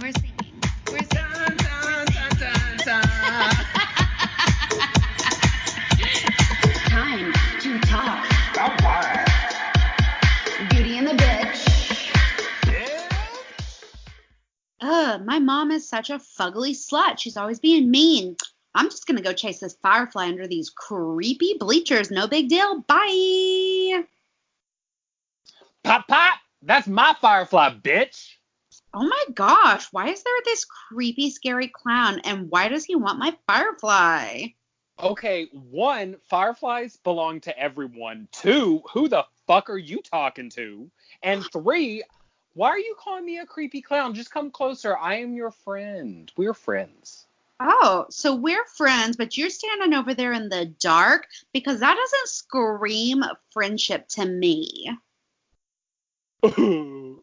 We're singing. Dun, dun, dun, dun, dun. Time to talk. Alright. Beauty and the Bitch. Yeah. My mom is such a fugly slut. She's always being mean. I'm just gonna go chase this firefly under these creepy bleachers. No big deal. Bye. Pop, pop! That's my firefly, bitch! Oh my gosh, why is there this creepy, scary clown, and why does he want my firefly? Okay, 1, fireflies belong to everyone. 2, who the fuck are you talking to? And 3, why are you calling me a creepy clown? Just come closer. I am your friend. We're friends. Oh, so we're friends, but you're standing over there in the dark? Because that doesn't scream friendship to me. Don't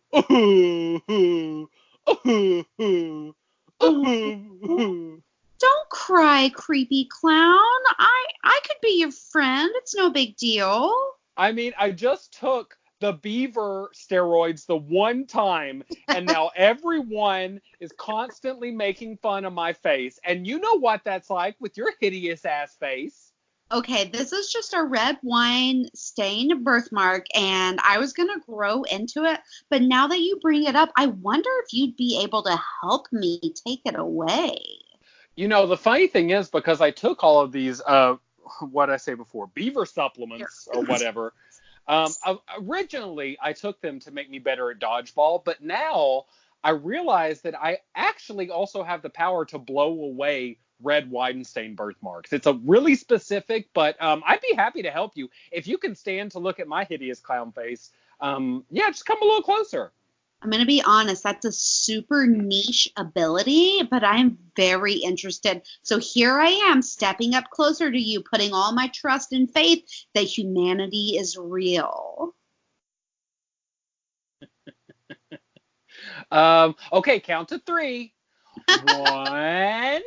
cry, creepy clown. I could be your friend. It's no big deal. I mean, I just took the beaver steroids the one time, and now everyone is constantly making fun of my face. And you know what that's like with your hideous ass face. Okay, this is just a red wine stained birthmark, and I was going to grow into it. But now that you bring it up, I wonder if you'd be able to help me take it away. You know, the funny thing is, because I took all of these, what did I say before, beaver supplements or whatever, originally I took them to make me better at dodgeball, but now I realize that I actually also have the power to blow away red wine stain birthmarks. It's a really specific, but I'd be happy to help you. If you can stand to look at my hideous clown face, yeah, just come a little closer. I'm going to be honest, that's a super niche ability, but I'm very interested. So here I am, stepping up closer to you, putting all my trust and faith that humanity is real. Okay, count to 3. 1,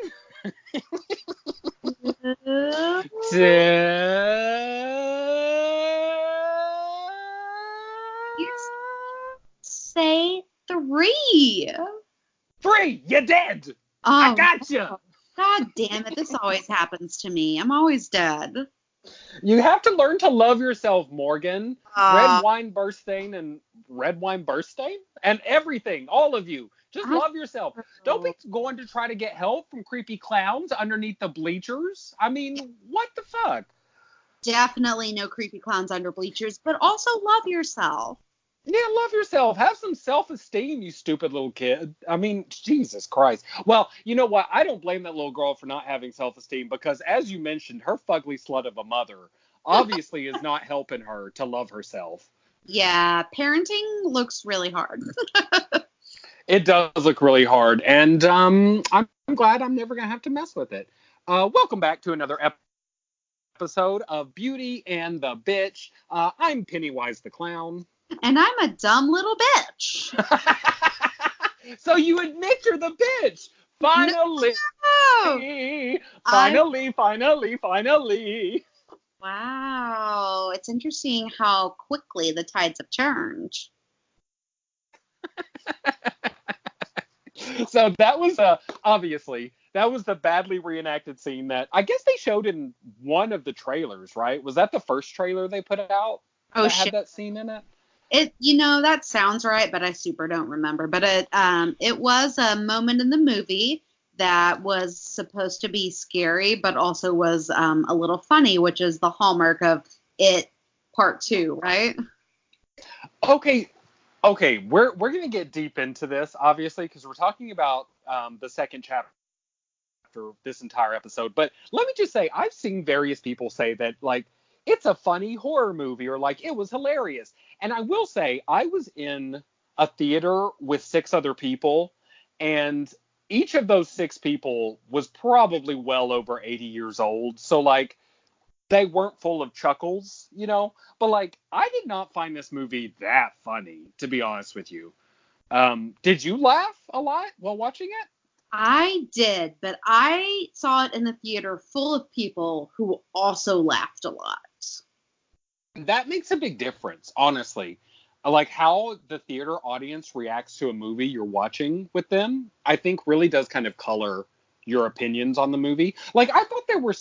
2. Say 3. 3, you're dead. Oh, I got you. God damn it. This always happens to me. I'm always dead. You have to learn to love yourself, Morgan. Red wine birth stain and everything. All of you. Just love yourself. Don't be going to try to get help from creepy clowns underneath the bleachers. I mean, what the fuck? Definitely no creepy clowns under bleachers, but also love yourself. Yeah, love yourself. Have some self-esteem, you stupid little kid. I mean, Jesus Christ. Well, you know what? I don't blame that little girl for not having self-esteem because, as you mentioned, her fugly slut of a mother obviously is not helping her to love herself. Yeah, parenting looks really hard. It does look really hard, and I'm glad I'm never going to have to mess with it. Welcome back to another episode of Beauty and the Bitch. I'm Pennywise the Clown. And I'm a dumb little bitch. So you admit you're the bitch. Finally. No. Finally. Wow. It's interesting how quickly the tides have turned. So that was obviously that was the badly reenacted scene that I guess they showed in one of the trailers, right? Was that the first trailer they put out? Oh, that shit. Had that scene in it? That sounds right, but I super don't remember. But it was a moment in the movie that was supposed to be scary, but also was a little funny, which is the hallmark of It Part 2, right? Okay, we're gonna get deep into this, obviously, because we're talking about the second chapter of this entire episode. But let me just say, I've seen various people say that, like, it's a funny horror movie, or like it was hilarious. And I will say, I was in a theater with 6 other people, and each of those 6 people was probably well over 80 years old. So, like, they weren't full of chuckles, you know? But, like, I did not find this movie that funny, to be honest with you. Did you laugh a lot while watching it? I did, but I saw it in the theater full of people who also laughed a lot. That makes a big difference, honestly. like how the theater audience reacts to a movie you're watching with them, I think really does kind of color your opinions on the movie. Like, I thought there were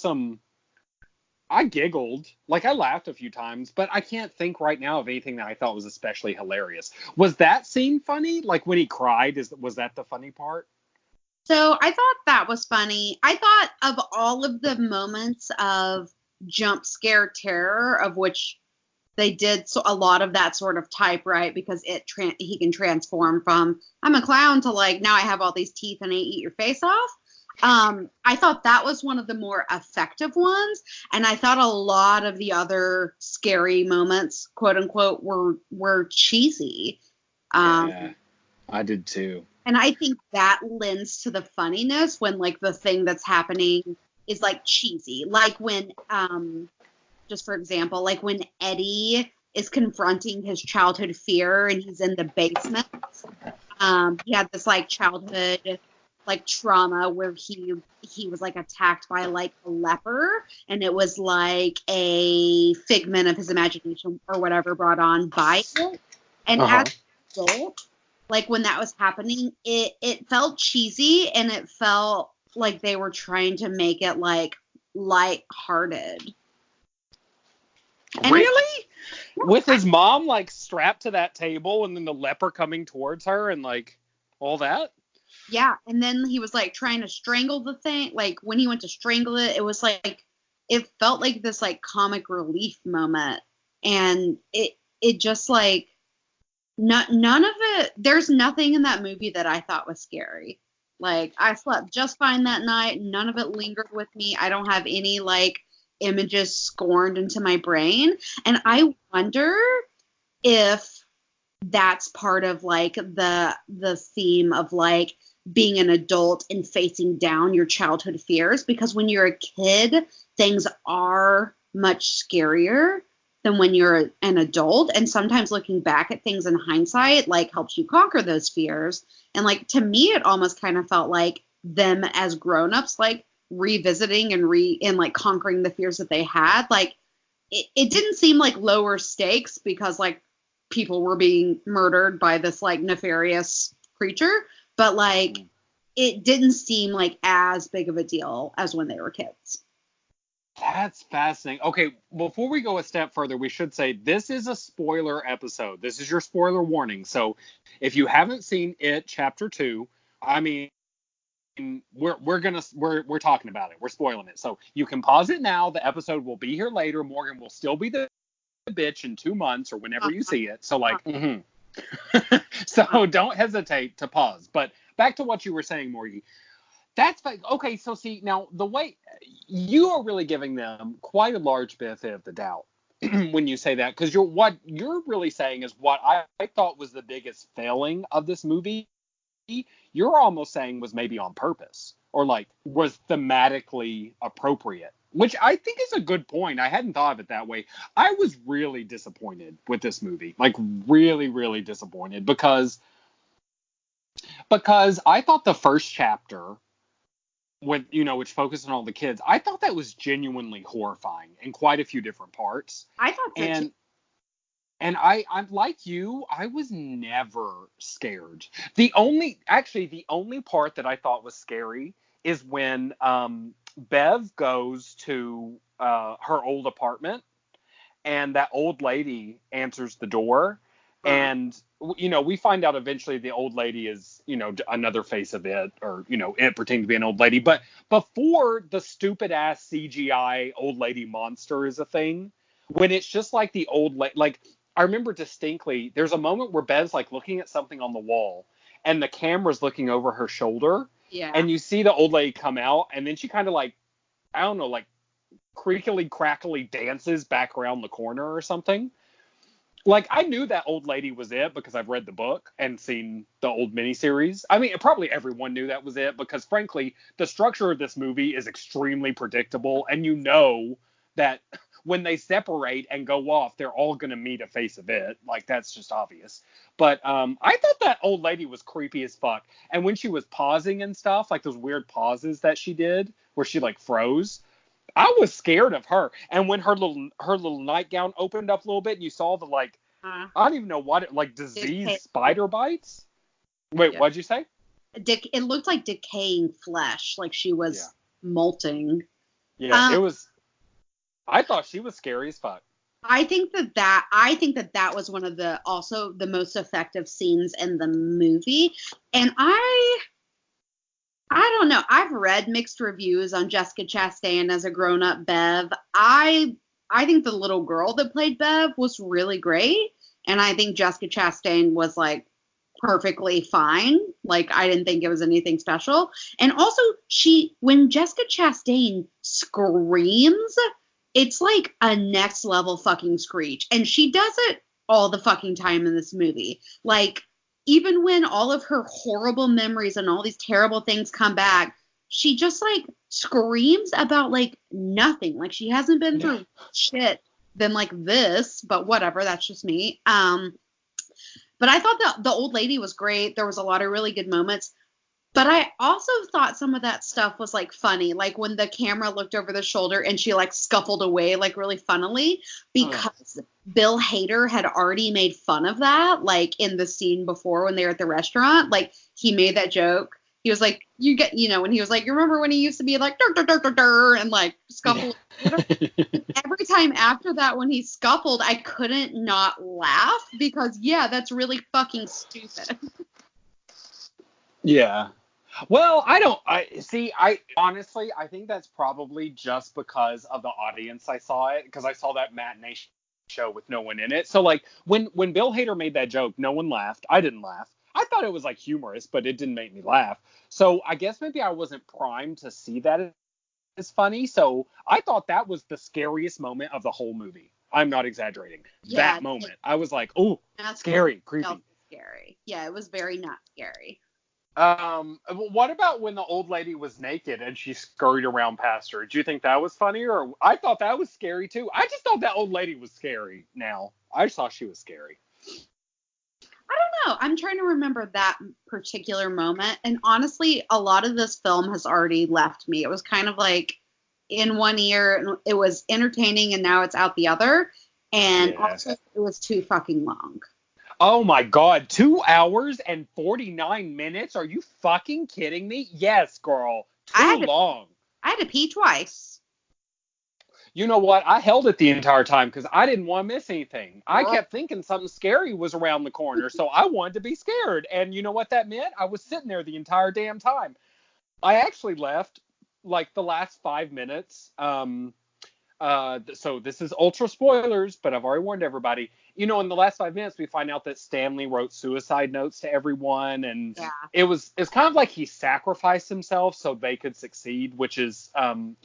I giggled, like I laughed a few times, but I can't think right now of anything that I thought was especially hilarious. Was that scene funny? Like when he cried, was that the funny part? So I thought that was funny. I thought of all of the moments of jump scare terror, of which they did a lot of that sort of type, right? Because he can transform from I'm a clown to like now I have all these teeth and I eat your face off. I thought that was one of the more effective ones, and I thought a lot of the other scary moments, quote unquote, were cheesy. Yeah, I did too. And I think that lends to the funniness when like the thing that's happening is like cheesy, like when just for example, like when Eddie is confronting his childhood fear and he's in the basement. He had this like childhood like trauma where he was like attacked by like a leper, and it was like a figment of his imagination or whatever brought on by it. And as a result, like when that was happening, it felt cheesy and it felt like they were trying to make it like lighthearted. Really? With his mom like strapped to that table and then the leper coming towards her and like all that? Yeah, and then he was like trying to strangle the thing. Like when he went to strangle it, it was like it felt like this like comic relief moment, and it just like none of it. There's nothing in that movie that I thought was scary. Like I slept just fine that night. None of it lingered with me. I don't have any like images scorned into my brain, and I wonder if that's part of like the theme of like being an adult and facing down your childhood fears, because when you're a kid, things are much scarier than when you're an adult. And sometimes looking back at things in hindsight, like helps you conquer those fears. And like, to me, it almost kind of felt like them as grownups, like revisiting and like conquering the fears that they had. Like it didn't seem like lower stakes because like people were being murdered by this like nefarious creature, but like it didn't seem like as big of a deal as when they were kids. That's fascinating. Okay, before we go a step further, we should say this is a spoiler episode. This is your spoiler warning. So if you haven't seen It Chapter 2, I mean, we're talking about it. We're spoiling it. So you can pause it now. The episode will be here later. Morgan will still be the bitch in 2 months or whenever you see it. So like, so don't hesitate to pause. But back to what you were saying, Morgie. That's okay. So see, now the way you are really giving them quite a large benefit of the doubt when you say that, because what you're really saying is what I thought was the biggest failing of this movie. You're almost saying was maybe on purpose or like was thematically appropriate, which I think is a good point. I hadn't thought of it that way. I was really disappointed with this movie, like really, really disappointed because I thought the first chapter, with which focused on all the kids, I thought that was genuinely horrifying in quite a few different parts. I thought so too. And I'm like you, I was never scared. The only part that I thought was scary is when Bev goes to her old apartment and that old lady answers the door. And, we find out eventually the old lady is, another face of it, or, it pretending to be an old lady. But before the stupid ass CGI old lady monster is a thing, when it's just like the old lady, like I remember distinctly, there's a moment where Bev's like looking at something on the wall and the camera's looking over her shoulder. Yeah. And you see the old lady come out and then she kind of like, I don't know, like creakily crackly dances back around the corner or something. Like, I knew that old lady was it because I've read the book and seen the old miniseries. I mean, probably everyone knew that was it because, frankly, the structure of this movie is extremely predictable. And you know that when they separate and go off, they're all going to meet a face of it. Like, that's just obvious. But I thought that old lady was creepy as fuck. And when she was pausing and stuff, like those weird pauses that she did where she, like, froze, I was scared of her. And when her little nightgown opened up a little bit and you saw the like Uh, I don't even know what like disease Decay. spider bites. Wait, Yeah. what'd you say? It looked like decaying flesh, like she was molting. Yeah, it was. I thought she was scary as fuck. I think that was one of the most effective scenes in the movie. And I don't know. I've read mixed reviews on Jessica Chastain as a grown-up Bev. I think the little girl that played Bev was really great, and I think Jessica Chastain was like perfectly fine. Like, I didn't think it was anything special. And also, when Jessica Chastain screams, it's like a next level fucking screech. And she does it all the fucking time in this movie. Like, even when all of her horrible memories and all these terrible things come back, she just like screams about like nothing. Like, she hasn't been through shit than like this, but whatever, that's just me. But I thought that the old lady was great. There was a lot of really good moments. But I also thought some of that stuff was like funny, like when the camera looked over the shoulder and she like scuffled away like really funnily, because Bill Hader had already made fun of that, like in the scene before when they were at the restaurant. Like, he made that joke. He was like, when he was like, you remember when he used to be like, dur, dur, dur, dur, dur, and like scuffle. Every time after that, when he scuffled, I couldn't not laugh because, yeah, that's really fucking stupid. Yeah. Well, I honestly, I think that's probably just because of the audience I saw it, because I saw that matinee show with no one in it. So like when Bill Hader made that joke, no one laughed. I didn't laugh. I thought it was like humorous, but it didn't make me laugh. So I guess maybe I wasn't primed to see that as funny. So I thought that was the scariest moment of the whole movie. I'm not exaggerating. Yeah, that moment. I was like, oh, scary, creepy. Scary. Yeah, it was very not scary. What about when the old lady was naked and she scurried around past her? Do you think that was funny? Or I thought that was scary too. I just thought that old lady was scary. Now I just thought she was scary. I don't know. I'm trying to remember that particular moment, and honestly, a lot of this film has already left me. It was kind of like in one ear, and it was entertaining, and now it's out the other. And also, it was too fucking long. Oh my God, 2 hours and 49 minutes? Are you fucking kidding me? Yes, girl. Too long. I had to pee twice. You know what? I held it the entire time because I didn't want to miss anything. I kept thinking something scary was around the corner, so I wanted to be scared. And you know what that meant? I was sitting there the entire damn time. I actually left like the last 5 minutes. So this is ultra spoilers, but I've already warned everybody. You know, in the last 5 minutes, we find out that Stanley wrote suicide notes to everyone, and it's kind of like he sacrificed himself so they could succeed, which is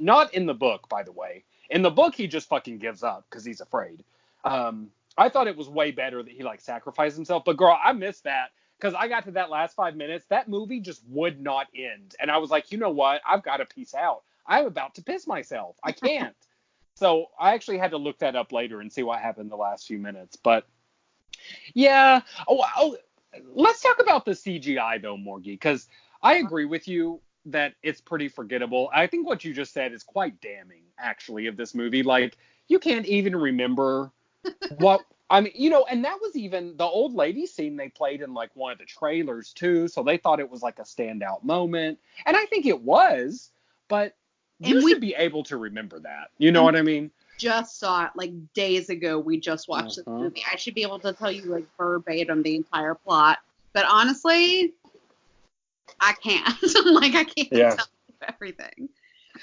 not in the book, by the way. In the book, he just fucking gives up because he's afraid. I thought it was way better that he like sacrificed himself, but girl, I missed that because I got to that last 5 minutes. That movie just would not end, and I was like, you know what? I've got to peace out. I'm about to piss myself. I can't. So I actually had to look that up later and see what happened the last few minutes. But yeah, let's talk about the CGI though, Morgie, because I agree with you that it's pretty forgettable. I think what you just said is quite damning, actually, of this movie. Like, you can't even remember what. I mean, you know, and that was even the old lady scene they played in like one of the trailers too. So they thought it was like a standout moment, and I think it was, but. You should be able to remember that. You know what I mean? Just saw it like days ago. We just watched this movie. I should be able to tell you like verbatim the entire plot. But honestly, I can't. Like, I can't tell you everything.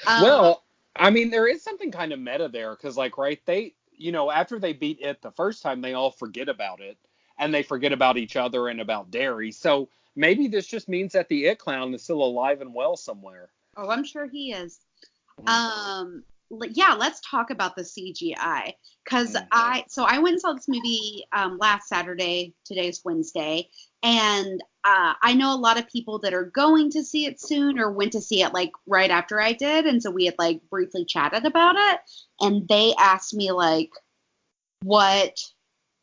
Well, I mean, there is something kind of meta there because, like, right, they, you know, after they beat it the first time, they all forget about it. And they forget about each other and about Derry. So maybe this just means that the It Clown is still alive and well somewhere. Oh, I'm sure he is. Yeah, let's talk about the CGI, because I went and saw this movie last Saturday. Today's Wednesday, and I know a lot of people that are going to see it soon or went to see it like right after I did, and so we had like briefly chatted about it, and they asked me like, what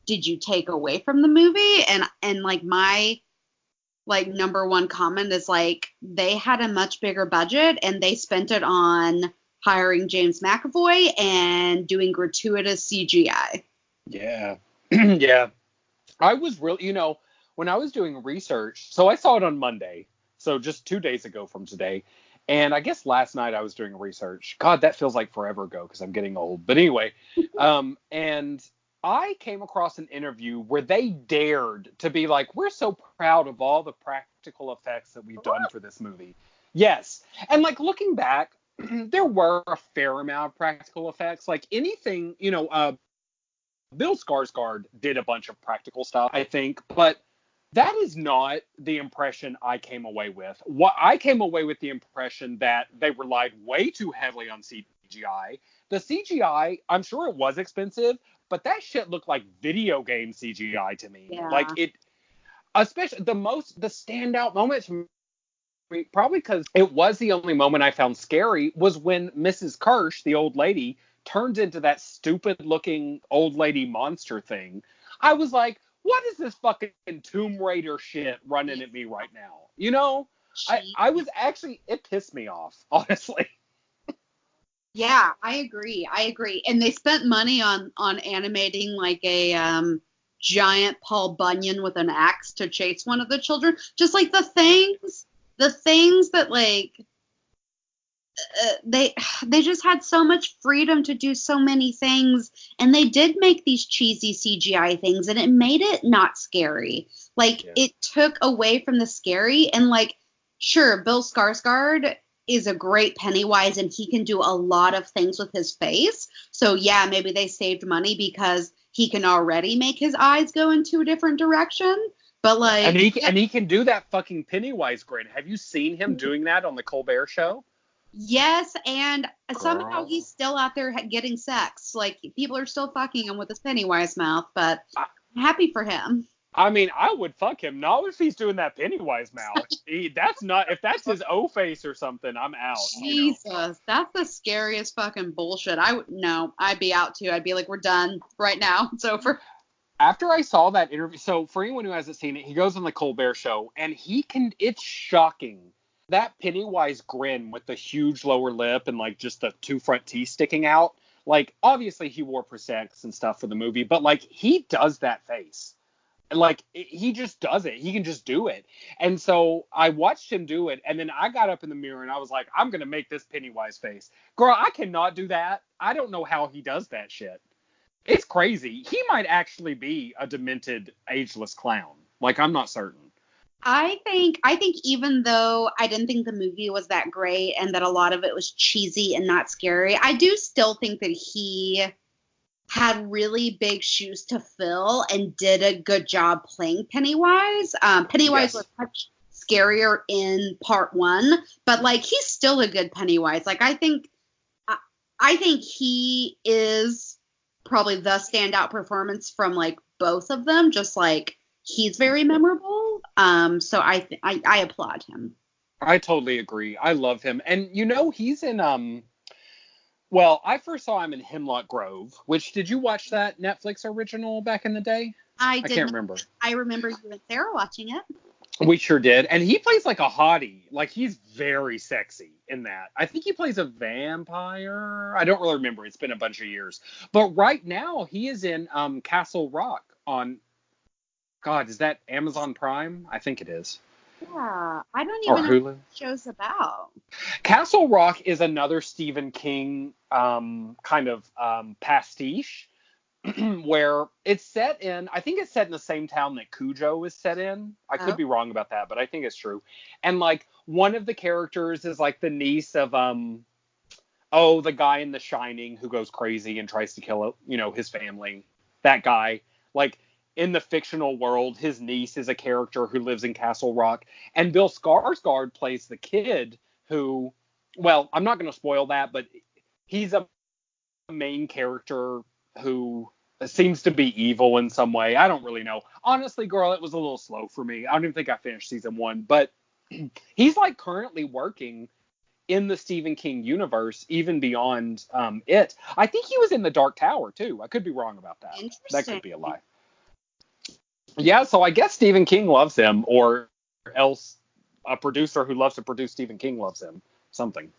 did you take away from the movie? And like my like number one comment is like, they had a much bigger budget and they spent it on hiring James McAvoy and doing gratuitous CGI. Yeah. Yeah. I was really, when I was doing research, so I saw it on Monday, so just 2 days ago from today. And I guess last night I was doing research. God, that feels like forever ago because I'm getting old. But anyway, and I came across an interview where they dared to be like, we're so proud of all the practical effects that we've done for this movie. Yes. And like looking back, there were a fair amount of practical effects. Like anything, Bill Skarsgård did a bunch of practical stuff, I think, but that is not the impression I came away with. What I came away with the impression that they relied way too heavily on CGI. The CGI, I'm sure it was expensive, but that shit looked like video game CGI to me. Yeah. Like it, especially the standout moments for me, probably because it was the only moment I found scary, was when Mrs. Kirsch, the old lady, turns into that stupid looking old lady monster thing. I was like, what is this fucking Tomb Raider shit running at me right now? I was actually, it pissed me off, honestly. Yeah, I agree. And they spent money on animating like a giant Paul Bunyan with an axe to chase one of the children. Just like the things that like they just had so much freedom to do so many things, and they did make these cheesy CGI things, and it made it not scary. Like it took away from the scary, and like sure, Bill Skarsgård is a great Pennywise, and he can do a lot of things with his face. So yeah, maybe they saved money because he can already make his eyes go into a different direction. But like, and he can do that fucking Pennywise grin. Have you seen him doing that on the Colbert Show? Yes, and somehow he's still out there getting sex. Like, people are still fucking him with his Pennywise mouth, but I'm happy for him. I mean, I would fuck him. Not if he's doing that Pennywise mouth. If that's his O face or something, I'm out. Jesus, that's the scariest fucking bullshit. I'd be out too. I'd be like, we're done right now. It's over. After I saw that interview, so for anyone who hasn't seen it, he goes on the Colbert Show, and it's shocking. That Pennywise grin with the huge lower lip and like just the two front teeth sticking out. Like, obviously he wore prosthetics and stuff for the movie, but like he does that face. And like he just does it. He can just do it. And so I watched him do it, and then I got up in the mirror and I was like, I'm gonna make this Pennywise face. Girl, I cannot do that. I don't know how he does that shit. It's crazy. He might actually be a demented, ageless clown. Like, I'm not certain. I think even though I didn't think the movie was that great and that a lot of it was cheesy and not scary, I do still think that he had really big shoes to fill and did a good job playing Pennywise. Pennywise was much scarier in part one, but like he's still a good Pennywise. Like I think he is probably the standout performance from like both of them. Just like he's very memorable. So I applaud him. I totally agree. I love him. And he's in well, I first saw him in Hemlock Grove, which, did you watch that Netflix original back in the day? I can't remember. I remember you and Sarah watching it. We sure did. And he plays like a hottie. Like, he's very sexy in that. I think he plays a vampire. I don't really remember. It's been a bunch of years. But right now, he is in Castle Rock on, God, is that Amazon Prime? I think it is. Yeah, I don't even know what the show's about. Castle Rock is another Stephen King kind of pastiche where it's set in, I think it's set in the same town that Cujo is set in. I could be wrong about that, but I think it's true. And like one of the characters is like the niece of the guy in The Shining who goes crazy and tries to kill his family. That guy, like, in the fictional world, his niece is a character who lives in Castle Rock. And Bill Skarsgård plays the kid who, well, I'm not going to spoil that, but he's a main character who seems to be evil in some way. I don't really know. Honestly, girl, it was a little slow for me. I don't even think I finished season 1. But he's like currently working in the Stephen King universe, even beyond it. I think he was in The Dark Tower, too. I could be wrong about that. That could be a lie. Yeah, so I guess Stephen King loves him, or else a producer who loves to produce Stephen King loves him. Something.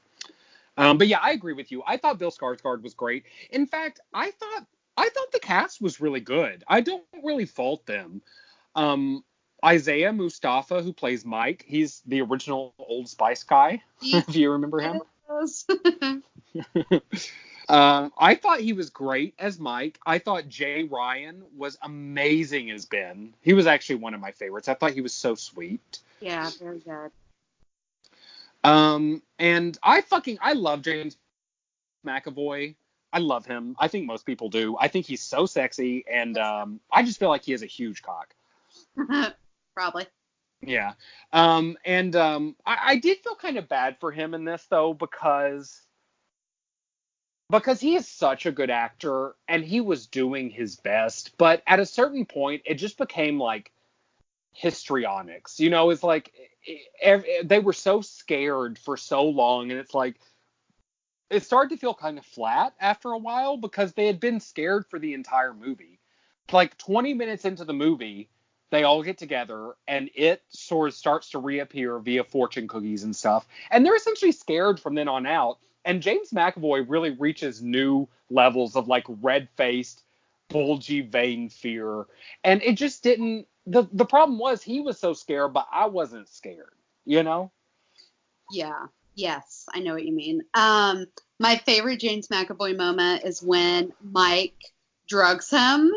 But yeah, I agree with you. I thought Bill Skarsgård was great. In fact, I thought I thought the cast was really good. I don't really fault them. Isaiah Mustafa, who plays Mike, he's the original Old Spice guy, if you remember him. Yes. I thought he was great as Mike. I thought Jay Ryan was amazing as Ben. He was actually one of my favorites. I thought he was so sweet. Yeah, very good. And I love James McAvoy. I love him. I think most people do. I think he's so sexy, and I just feel like he has a huge cock. Probably. Yeah. I did feel kind of bad for him in this, though, because he is such a good actor, and he was doing his best. But at a certain point, it just became like histrionics. You know, it's like they were so scared for so long, and it's like it started to feel kind of flat after a while because they had been scared for the entire movie. Like 20 minutes into the movie, they all get together, and it sort of starts to reappear via fortune cookies and stuff. And they're essentially scared from then on out. And James McAvoy really reaches new levels of like red-faced, bulgy vein fear. And it just didn't. The problem was he was so scared, but I wasn't scared. You know? Yeah. Yes, I know what you mean. My favorite James McAvoy moment is when Mike drugs him.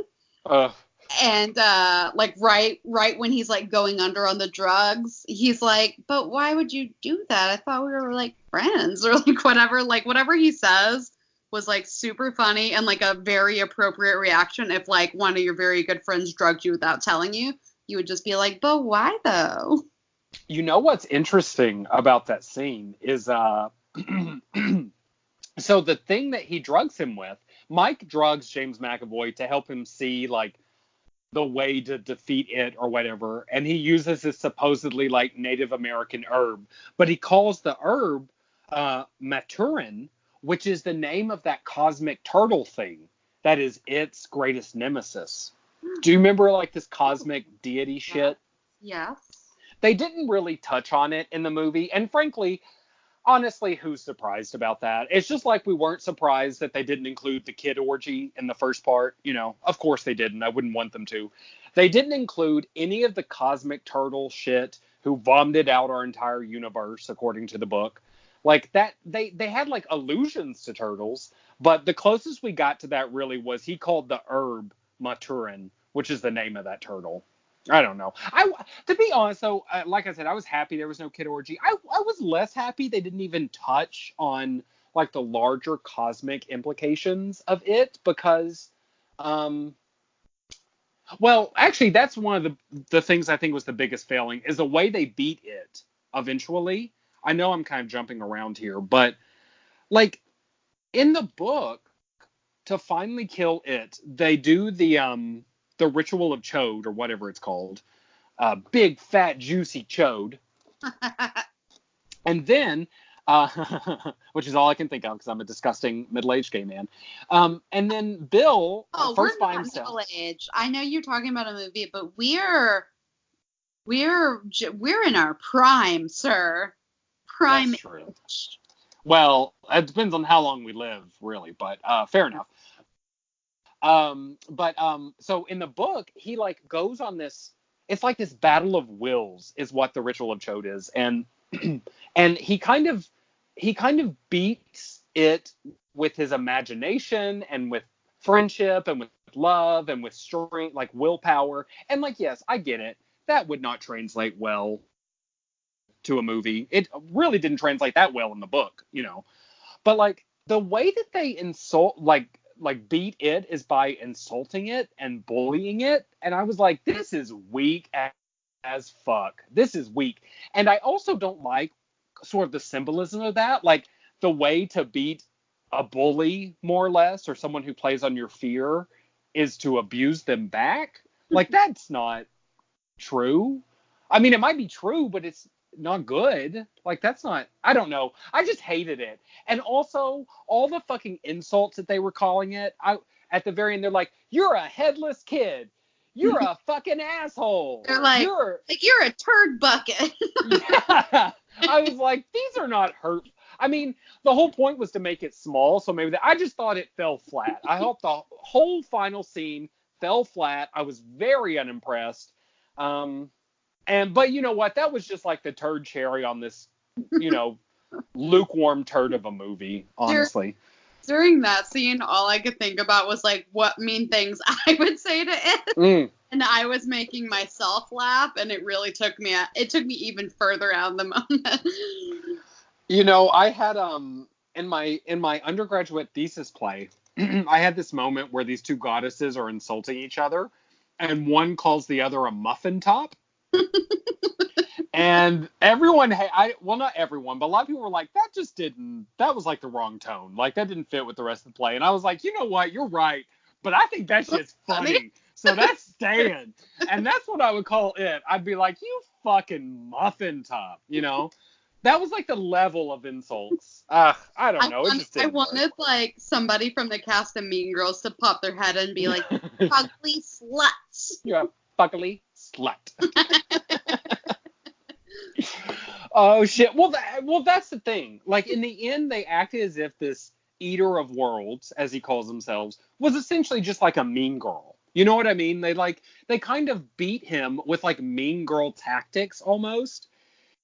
And like right when he's like going under on the drugs, he's like, "But why would you do that? I thought we were like friends," or like whatever. Like whatever he says was like super funny and like a very appropriate reaction. If like one of your very good friends drugged you without telling you, you would just be like, "But why though?" You know what's interesting about that scene is so the thing that he drugs him with, Mike drugs James McAvoy to help him see like the way to defeat it or whatever, and he uses this supposedly like Native American herb, but he calls the herb maturin, which is the name of that cosmic turtle thing that is its greatest nemesis. Do you remember like this cosmic deity shit? Yes. They didn't really touch on it in the movie, and frankly, honestly, who's surprised about that? It's just like we weren't surprised that they didn't include the kid orgy in the first part. You know, of course they didn't. I wouldn't want them to. They didn't include any of the cosmic turtle shit who vomited out our entire universe, according to the book. Like that, they had like allusions to turtles, but the closest we got to that really was he called the herb maturin, which is the name of that turtle. I don't know. To be honest, though, like I said, I was happy there was no kid orgy. I was less happy they didn't even touch on like the larger cosmic implications of it because, well, actually, that's one of the things I think was the biggest failing is the way they beat it eventually. I know I'm kind of jumping around here, but like in the book, to finally kill it, they do the ritual of chode or whatever it's called. Big, fat, juicy chode. And then, which is all I can think of because I'm a disgusting middle-aged gay man. And then Bill, first by himself. Middle-aged. I know you're talking about a movie, but we're in our prime, sir. Prime. That's true. Well, it depends on how long we live, really, but fair enough. So in the book, he like goes on this, it's like this battle of wills is what the ritual of chode is. And, and he kind of beats it with his imagination and with friendship and with love and with strength, like willpower. And like, yes, I get it. That would not translate well to a movie. It really didn't translate that well in the book, you know, but like the way that they insult, like beat it is by insulting it and bullying it. And I was like, this is weak as fuck. This is weak. And I also don't like sort of the symbolism of that. Like the way to beat a bully more or less, or someone who plays on your fear is to abuse them back. Like that's not true. I mean, it might be true, but it's not good. Like that's not, I don't know. I just hated it. And also all the fucking insults that they were calling it. At the very end, they're like, you're a headless kid. You're a fucking asshole. They're like, you're a turd bucket. Yeah. I was like, these are not hurt. I mean, the whole point was to make it small, so maybe I just thought it fell flat. I hope the whole final scene fell flat. I was very unimpressed. But you know what? That was just like the turd cherry on this, lukewarm turd of a movie, honestly. During that scene, all I could think about was like what mean things I would say to it. And I was making myself laugh, and it really took me even further out of the moment. I had in my undergraduate thesis play, I had this moment where these two goddesses are insulting each other, and one calls the other a muffin top. And everyone, not everyone, but a lot of people were like, that was like the wrong tone. Like, that didn't fit with the rest of the play. And I was like, you know what? You're right. But I think that shit's funny. So that's staying. And that's what I would call it. I'd be like, you fucking muffin top, That was like the level of insults. I don't know. I wanted like somebody from the cast of Mean Girls to pop their head and be like, ugly sluts. You're a fuckly slut. Oh shit. Well, that's the thing. Like, in the end, they acted as if this eater of worlds, as he calls themselves, was essentially just like a mean girl. You know what I mean? They kind of beat him with like mean girl tactics almost.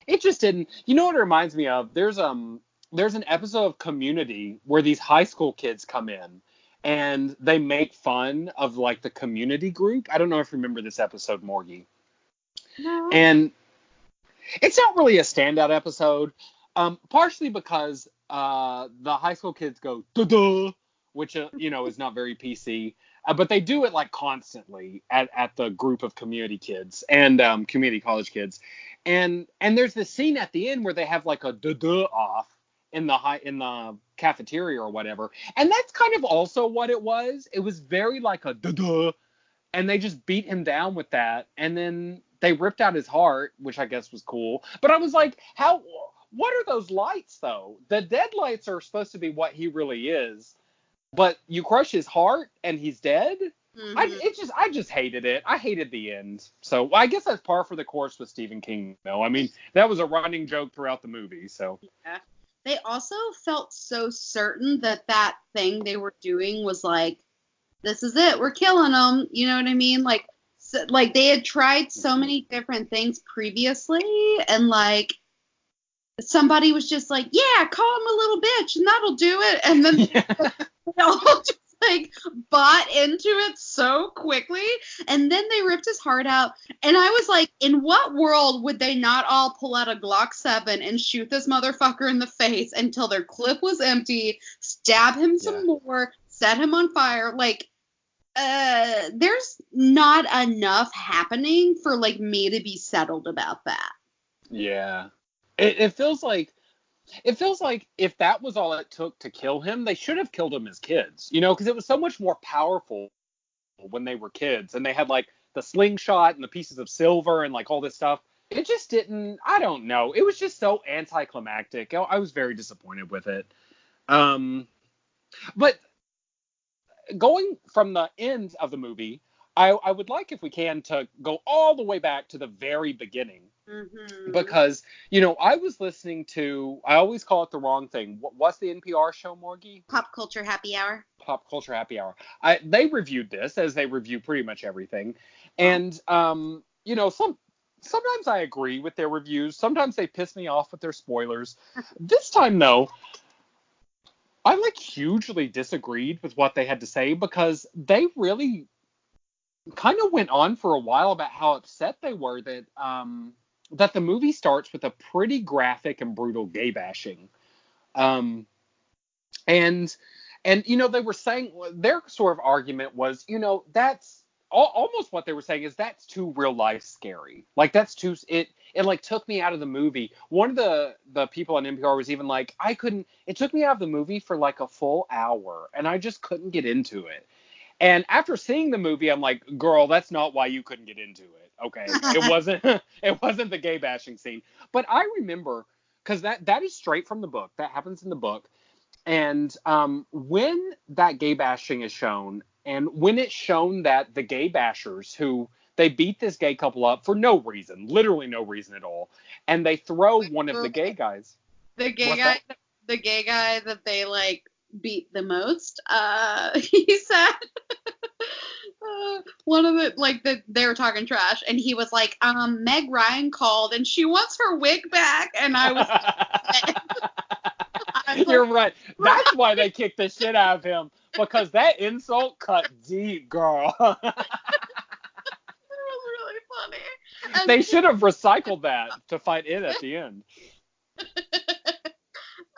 It just didn't. You know what it reminds me of? There's an episode of Community where these high school kids come in and they make fun of like the Community group. I don't know if you remember this episode, Morgie. No. And it's not really a standout episode, partially because the high school kids go duh, which is not very PC, but they do it like constantly at the group of community kids and community college kids, and there's this scene at the end where they have like a duh off in the cafeteria or whatever, and that's kind of also what it was. It was very like a duh, and they just beat him down with that, and then they ripped out his heart, which I guess was cool. But I was like, what are those lights, though? The dead lights are supposed to be what he really is. But you crush his heart and he's dead? Mm-hmm. I just hated it. I hated the end. So I guess that's par for the course with Stephen King, though. I mean, that was a running joke throughout the movie. So yeah. They also felt so certain that thing they were doing was like, this is it. We're killing them. You know what I mean? Like they had tried so many different things previously, and like somebody was just like, yeah, call him a little bitch and that'll do it. And then they all just like bought into it so quickly, and then they ripped his heart out. And I was like, in what world would they not all pull out a Glock 7 and shoot this motherfucker in the face until their clip was empty, stab him some more, set him on fire? Like, there's not enough happening for like me to be settled about that. Yeah. It feels like if that was all it took to kill him, they should have killed him as kids, because it was so much more powerful when they were kids, and they had like the slingshot and the pieces of silver and like all this stuff. It just didn't, I don't know. It was just so anticlimactic. I was very disappointed with it. But going from the end of the movie, I would like, if we can, to go all the way back to the very beginning. Mm-hmm. Because, I was listening to, I always call it the wrong thing. What's the NPR show, Morgie? Pop Culture Happy Hour. Pop Culture Happy Hour. They reviewed this, as they review pretty much everything. And, sometimes I agree with their reviews. Sometimes they piss me off with their spoilers. This time, though, I hugely disagreed with what they had to say, because they really kind of went on for a while about how upset they were that the movie starts with a pretty graphic and brutal gay bashing. And they were saying, their sort of argument was, that's almost what they were saying is that's too real life scary. Like, that's too, it took me out of the movie. One of the people on NPR was even like, it took me out of the movie for like a full hour, and I just couldn't get into it. And after seeing the movie, I'm like, girl, that's not why you couldn't get into it. Okay. It wasn't the gay bashing scene. But I remember, because that is straight from the book. That happens in the book. And when that gay bashing is shown, and when it's shown that the gay bashers who, they beat this gay couple up for no reason, literally no reason at all, and they throw one of the gay guys. The gay guy the gay guy that they like beat the most. He said one of the like they were talking trash, and he was like, Meg Ryan called and she wants her wig back, and I was. You're right. That's why they kicked the shit out of him, because that insult cut deep, girl. It was really funny. And They should have recycled that to fight it at the end.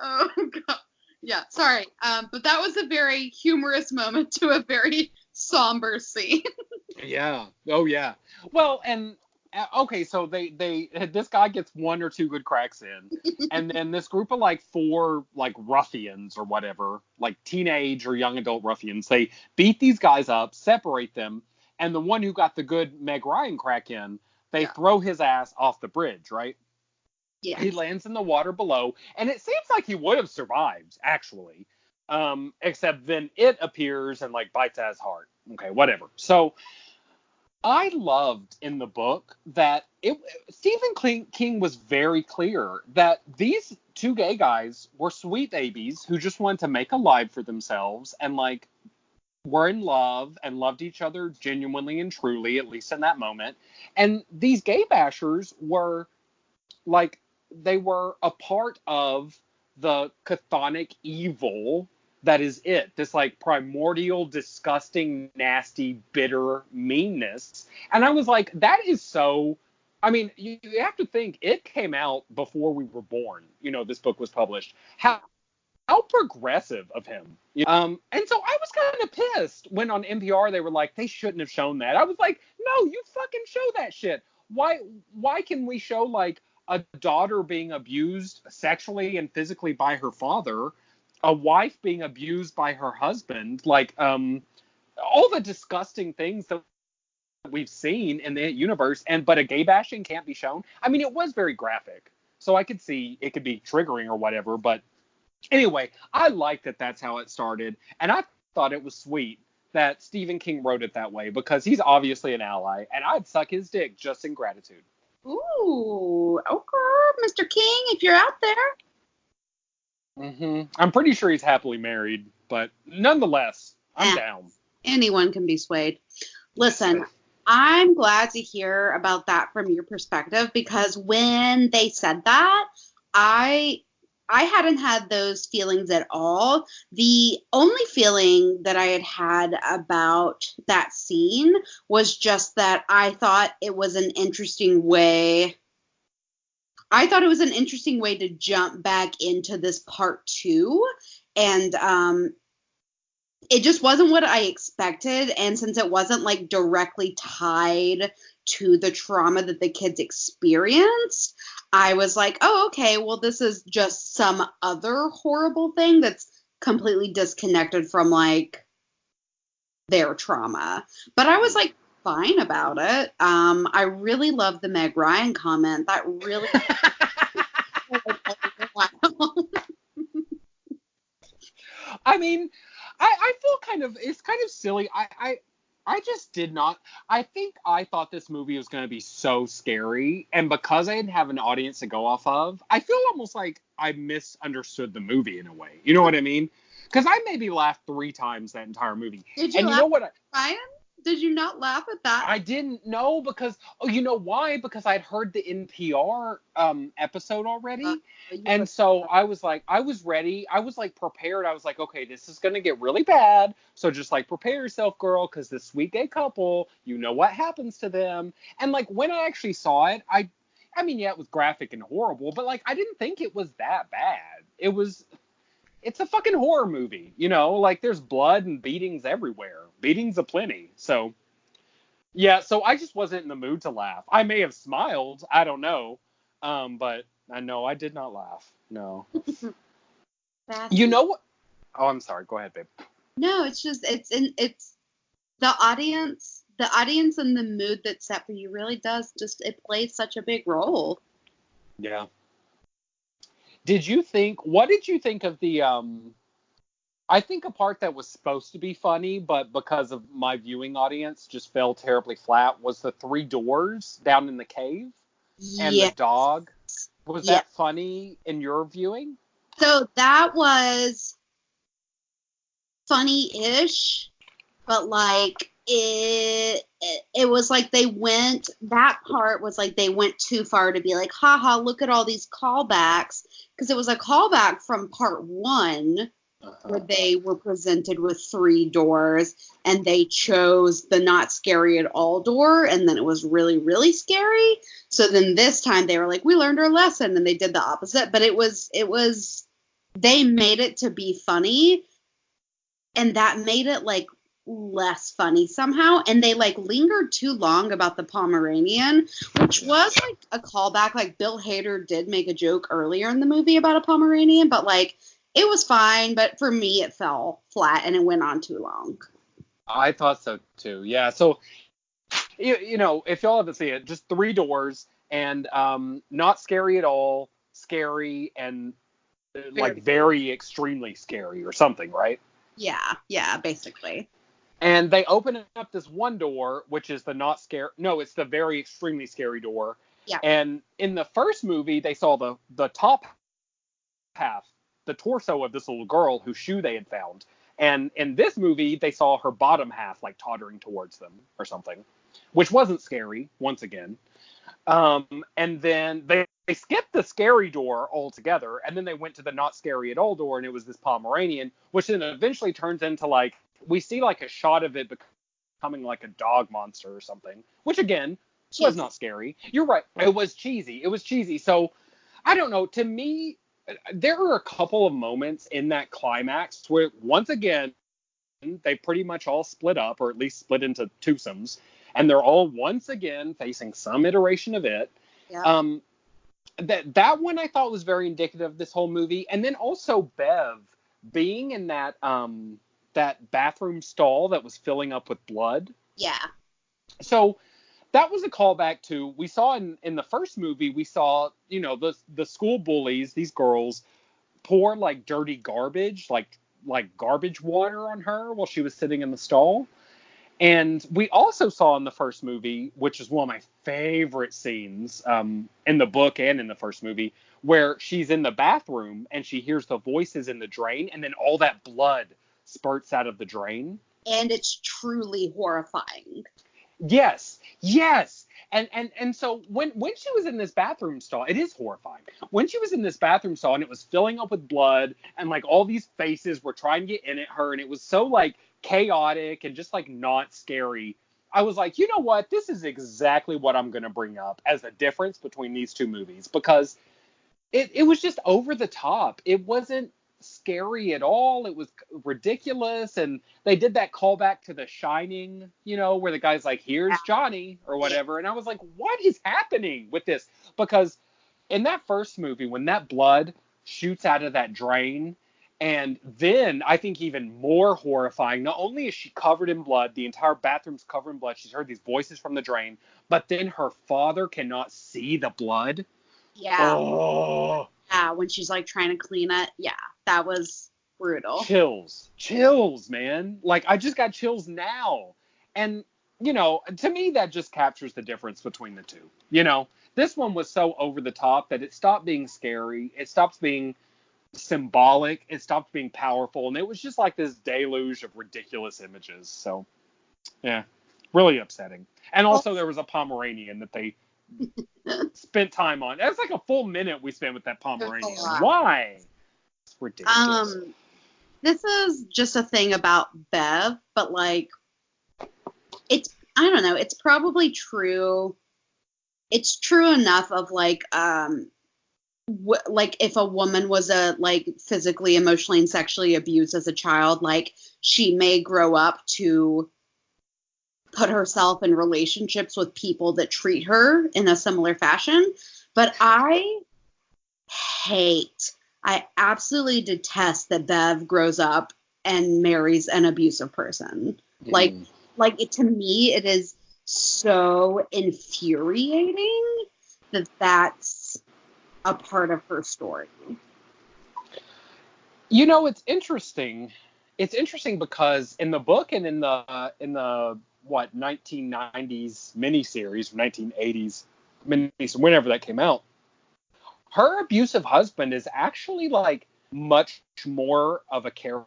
Oh god. Yeah, sorry. But that was a very humorous moment to a very somber scene. Yeah. Oh yeah. Well, and okay, so they this guy gets one or two good cracks in, and then this group of like 4 like ruffians or whatever, like teenage or young adult ruffians, they beat these guys up, separate them, and the one who got the good Meg Ryan crack in, they throw his ass off the bridge, right? Yeah. He lands in the water below, and it seems like he would have survived, actually. Except then it appears and like bites at his heart. Okay, whatever. So I loved in the book that Stephen King was very clear that these 2 gay guys were sweet babies who just wanted to make a life for themselves and like were in love and loved each other genuinely and truly, at least in that moment. And these gay bashers were like, they were a part of the chthonic evil that is it. This like primordial, disgusting, nasty, bitter meanness. And I was like, that is so, I mean, you have to think it came out before we were born. You know, this book was published. How progressive of him. And so I was kind of pissed when on NPR they were like, they shouldn't have shown that. I was like, no, you fucking show that shit. Why can we show like a daughter being abused sexually and physically by her father, a wife being abused by her husband, like all the disgusting things that we've seen in the universe, but a gay bashing can't be shown? I mean, it was very graphic, so I could see it could be triggering or whatever, but anyway, I like that that's how it started, and I thought it was sweet that Stephen King wrote it that way, because he's obviously an ally, and I'd suck his dick just in gratitude. Ooh, okay, Mr. King, if you're out there. Mm-hmm. I'm pretty sure he's happily married, but nonetheless, I'm down. Anyone can be swayed. Listen, I'm glad to hear about that from your perspective, because when they said that, I hadn't had those feelings at all. The only feeling that I had about that scene was just that I thought it was an interesting way. I thought it was an interesting way to jump back into this part 2. And it just wasn't what I expected. And since it wasn't like directly tied to the trauma that the kids experienced, I was like, oh, okay, well, this is just some other horrible thing that's completely disconnected from like their trauma. But I was like fine about it. I really love the Meg Ryan comment. That really I mean, I feel kind of, it's kind of silly. I just did not. I think I thought this movie was going to be so scary, and because I didn't have an audience to go off of, I feel almost like I misunderstood the movie in a way. You know what I mean? Because I maybe laughed 3 times that entire movie. Did you and laugh, you know what? Ryan? Did you not laugh at that? I didn't know, because, oh, you know why? Because I'd heard the NPR episode already. And so I was like, I was ready. I was like prepared. I was like, okay, this is going to get really bad. So just like prepare yourself, girl, because this sweet gay couple, you know what happens to them. And like when I actually saw it, I mean, yeah, it was graphic and horrible, but like I didn't think it was that bad. It's a fucking horror movie, you know, like there's blood and beatings everywhere. Beatings aplenty. So, yeah, so I just wasn't in the mood to laugh. I may have smiled. I don't know. But I know I did not laugh. No. You know what? Oh, I'm sorry. Go ahead, babe. No, it's just, it's the audience and the mood that's set for you really does just, it plays such a big role. Yeah. What did you think of the, I think a part that was supposed to be funny, but because of my viewing audience just fell terribly flat, was the 3 doors down in the cave and the dog. Was that funny in your viewing? So that was funny-ish, but like it was like that part was like they went too far to be like, haha, look at all these callbacks, because it was a callback from part 1 where they were presented with 3 doors and they chose the not scary at all door, and then it was really, really scary. So then this time they were like, we learned our lesson, and they did the opposite. But it was they made it to be funny, and that made it like less funny somehow. And they like lingered too long about the Pomeranian, which was like a callback. Like Bill Hader did make a joke earlier in the movie about a Pomeranian, but like it was fine. But for me, it fell flat and it went on too long. I thought so too. Yeah. So, you know, if y'all haven't seen it, just 3 doors and not scary at all, scary, and like very extremely scary or something, right? Yeah, basically. And they open up this one door, which is the not scary. No, it's the very extremely scary door. Yeah. And in the first movie, they saw the top half, the torso of this little girl whose shoe they had found. And in this movie, they saw her bottom half like tottering towards them or something, which wasn't scary once again. And then they skipped the scary door altogether, and then they went to the not scary at all door, and it was this Pomeranian, which then eventually turns into like, we see like a shot of it becoming like a dog monster or something, which again was not scary. You're right. It was cheesy. So I don't know. To me, there are a couple of moments in that climax where once again, they pretty much all split up, or at least split into twosomes, and they're all once again facing some iteration of it. Yeah. That one I thought was very indicative of this whole movie. And then also Bev being in that bathroom stall that was filling up with blood. Yeah. So that was a callback to, we saw in the first movie, we saw, you know, the school bullies, these girls, pour like dirty garbage, like garbage water on her while she was sitting in the stall. And we also saw in the first movie, which is one of my favorite scenes in the book and in the first movie, where she's in the bathroom and she hears the voices in the drain, and then all that blood spurts out of the drain. And it's truly horrifying. Yes. And so when she was in this bathroom stall, it is horrifying. When she was in this bathroom stall and it was filling up with blood and like all these faces were trying to get in at her, and it was so like chaotic and just like not scary, I was like, you know what? This is exactly what I'm going to bring up as the difference between these two movies, because it was just over the top. It wasn't scary at all. It was ridiculous. And they did that callback to The Shining, you know, where the guy's like, here's Johnny or whatever. And I was like, what is happening with this? Because in that first movie, when that blood shoots out of that drain, and then I think even more horrifying, not only is she covered in blood, the entire bathroom's covered in blood, she's heard these voices from the drain, but then her father cannot see the blood. Yeah. Oh. Yeah, when she's like trying to clean it. Yeah, that was brutal. Chills, man. Like, I just got chills now. And, you know, to me, that just captures the difference between the two. You know, this one was so over the top that it stopped being scary. It stopped being symbolic. It stopped being powerful. And it was just like this deluge of ridiculous images. So, yeah, really upsetting. And also there was a Pomeranian that they spent time on. That's like a full minute we spent with that Pomeranian. Why? It's ridiculous. This is just a thing about Bev, but like, I don't know, it's probably true. It's true enough of like, like if a woman was like physically, emotionally, and sexually abused as a child, like she may grow up to put herself in relationships with people that treat her in a similar fashion. But I absolutely detest that Bev grows up and marries an abusive person. Like to me, it is so infuriating that that's a part of her story. You know, it's interesting. It's interesting because in the book and in the 1990s miniseries, 1980s miniseries, whenever that came out, her abusive husband is actually like much more of a character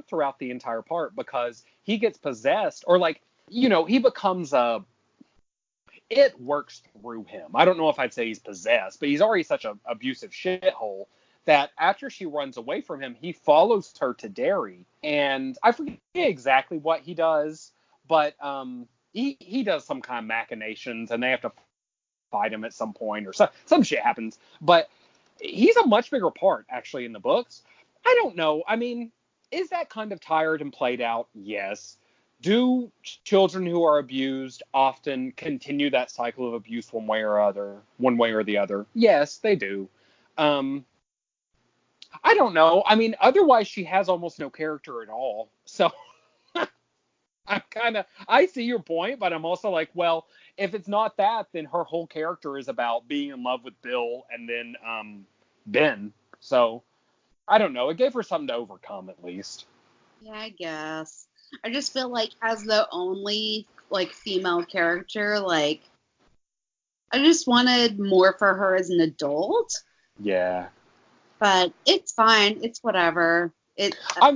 throughout the entire part, because he gets possessed, or like, he becomes it works through him. I don't know if I'd say he's possessed, but he's already such an abusive shithole that after she runs away from him, he follows her to Derry. And I forget exactly what he does, but he does some kind of machinations, and they have to fight him at some point, or some shit happens. But he's a much bigger part, actually, in the books. I don't know. I mean, is that kind of tired and played out? Yes. Do children who are abused often continue that cycle of abuse one way or the other? Yes, they do. I don't know. I mean, otherwise she has almost no character at all. So I see your point, but I'm also like, well, if it's not that, then her whole character is about being in love with Bill and then Ben. So I don't know. It gave her something to overcome, at least. Yeah, I guess. I just feel like as the only like female character, like I just wanted more for her as an adult. Yeah. But it's fine. It's whatever. I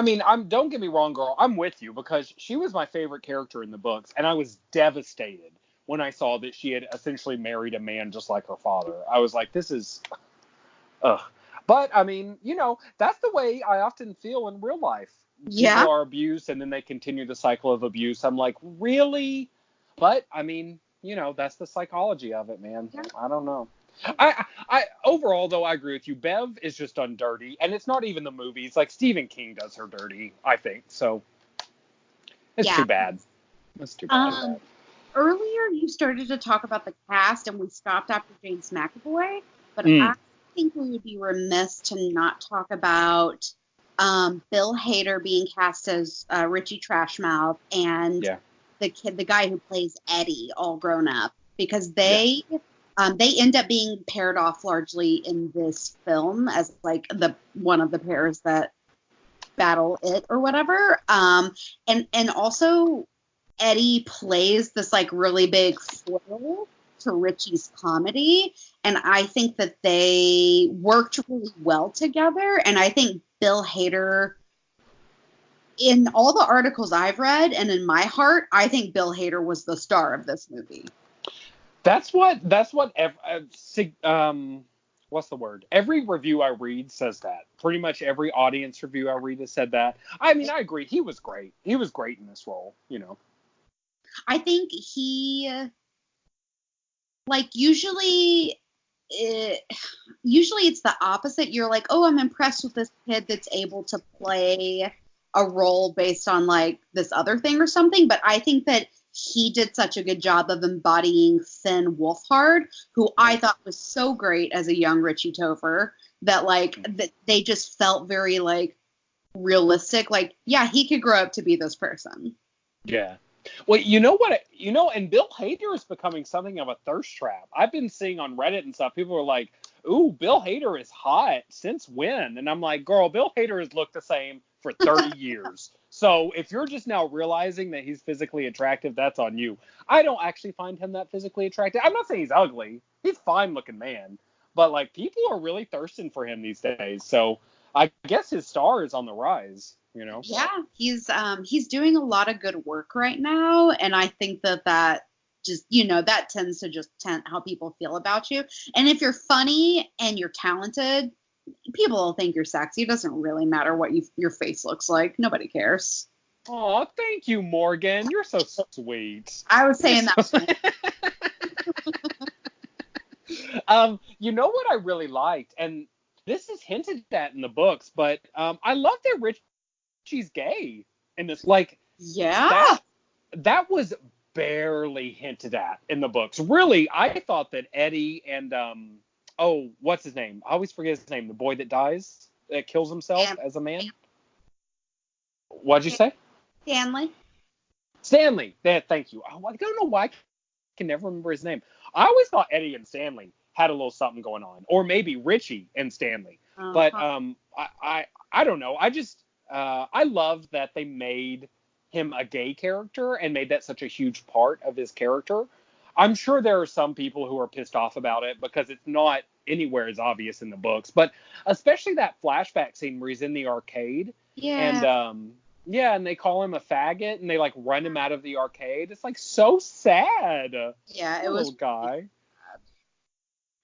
mean, don't get me wrong, girl. I'm with you, because she was my favorite character in the books, and I was devastated when I saw that she had essentially married a man just like her father. I was like, this is, ugh. But I mean, that's the way I often feel in real life. Yeah. People are abused, and then they continue the cycle of abuse. I'm like, really? But I mean, that's the psychology of it, man. Yeah. I don't know. I overall, though, I agree with you. Bev is just done dirty, and it's not even the movies. Like, Stephen King does her dirty, I think. So it's too bad. It's too bad. Earlier, you started to talk about the cast, and we stopped after James McAvoy. But I think we would be remiss to not talk about Bill Hader being cast as Richie Trashmouth, and the guy who plays Eddie, all grown up, because they end up being paired off largely in this film as like one of the pairs that battle it or whatever. And also Eddie plays this like really big foil to Richie's comedy, and I think that they worked really well together. And I think Bill Hader, in all the articles I've read and in my heart, I think Bill Hader was the star of this movie. That's what what's the word? Every review I read says that. Pretty much every audience review I read has said that. I mean, I agree. He was great. He was great in this role, I think usually it's the opposite. You're like, oh, I'm impressed with this kid that's able to play a role based on like this other thing or something. But I think that he did such a good job of embodying Finn Wolfhard, who I thought was so great as a young Richie Topher, that that they just felt very like realistic. Like, yeah, he could grow up to be this person. Yeah. Well, and Bill Hader is becoming something of a thirst trap. I've been seeing on Reddit and stuff, people are like, ooh, Bill Hader is hot. Since when? And I'm like, girl, Bill Hader has looked the same for 30 years. So if you're just now realizing that he's physically attractive, that's on you. I don't actually find him that physically attractive. I'm not saying he's ugly. He's a fine looking man. But like, people are really thirsting for him these days. So I guess his star is on the rise. Yeah, he's doing a lot of good work right now, and I think that just that tends to just tent how people feel about you. And if you're funny and you're talented, people will think you're sexy. It doesn't really matter what your face looks like. Nobody cares. Oh, thank you, Morgan. You're so sweet. I was saying that. You know what I really liked, and this is hinted at in the books, but I love that Richie's gay in this. Like, yeah, that was barely hinted at in the books. Really, I thought that Eddie and what's his name? I always forget his name. The boy that dies, that kills himself as a man. What'd you say? Stanley. Thank you. I don't know why I can never remember his name. I always thought Eddie and Stanley had a little something going on, or maybe Richie and Stanley. But I don't know. I just I love that they made him a gay character and made that such a huge part of his character. I'm sure there are some people who are pissed off about it because it's not anywhere as obvious in the books. But especially that flashback scene where he's in the arcade. Yeah. And yeah, and they call him a faggot and they like run him out of the arcade. It's like so sad. Yeah, it Poor was little guy.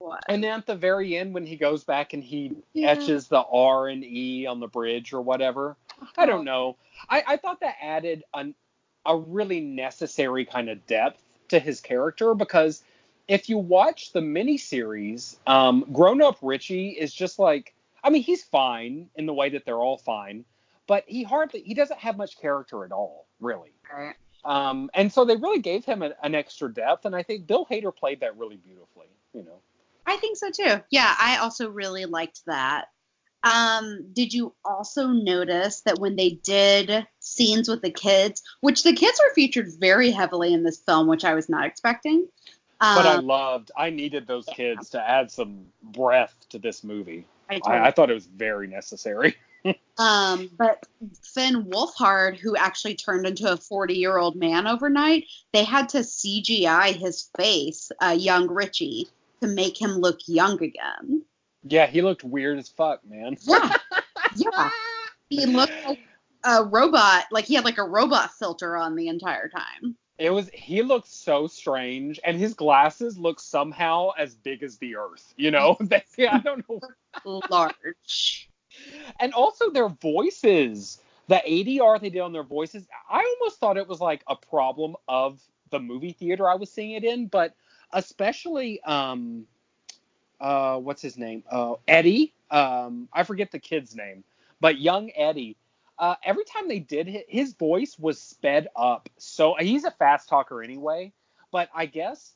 what? And then at the very end when he goes back and he Yeah. etches the R and E on the bridge or whatever. I don't know. I thought that added a really necessary kind of depth to his character, because if you watch the miniseries, Grown Up Richie is just like, I mean, he's fine in the way that they're all fine, but he doesn't have much character at all, really. Right. And so they really gave him an extra depth, and I think Bill Hader played that really beautifully, you know. I think so too. Yeah, I also really liked that. Did you also notice that when they did scenes with the kids, which the kids were featured very heavily in this film, which I was not expecting. But I needed those kids to add some breath to this movie. I thought it was very necessary. But Finn Wolfhard, who actually turned into a 40-year-old man overnight, they had to CGI his face, young Richie, to make him look young again. Yeah, he looked weird as fuck, man. Yeah. Yeah. He looked like a robot, like he had like a robot filter on the entire time. He looked so strange, and his glasses look somehow as big as the earth, you know? I don't know. Large. And also their voices, the ADR they did on their voices, I almost thought it was like a problem of the movie theater I was seeing it in, but especially, what's his name? Eddie. I forget the kid's name, but young Eddie. Every time they did his voice was sped up. So he's a fast talker anyway, but I guess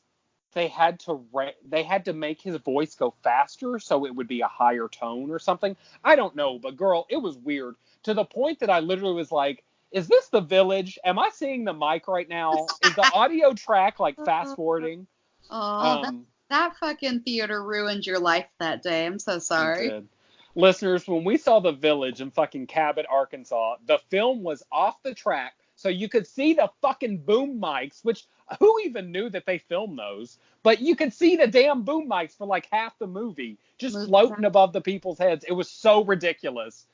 they had to make his voice go faster so it would be a higher tone or something. I don't know, but girl, it was weird to the point that I literally was like, is this The Village? Am I seeing the mic right now? Is the audio track like fast forwarding? Oh, that fucking theater ruined your life that day. I'm so sorry. It did. Listeners, when we saw The Village in fucking Cabot, Arkansas, the film was off the track, so you could see the fucking boom mics, which who even knew that they filmed those? But you could see the damn boom mics for like half the movie, just floating above the people's heads. It was so ridiculous.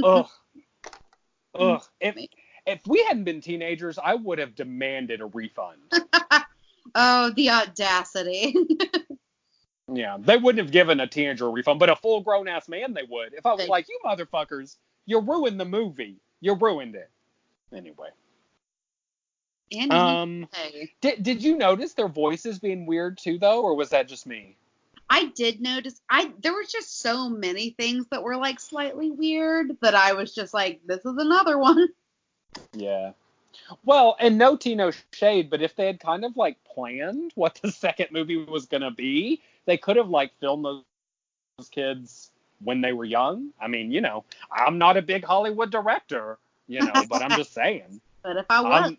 Ugh. Ugh. If we hadn't been teenagers, I would have demanded a refund. Oh, the audacity. Yeah, they wouldn't have given a teenager a refund, but a full grown ass man they would. If I was like, you motherfuckers, you ruined the movie. You ruined it. Anyway. Did you notice their voices being weird too, though, or was that just me? I did notice. There was just so many things that were like slightly weird that I was just like, this is another one. Yeah. Well, and no tea, no shade, but if they had kind of like planned what the second movie was going to be, they could have like filmed those kids when they were young. I mean, you know, I'm not a big Hollywood director, you know, but I'm just saying. But if I was.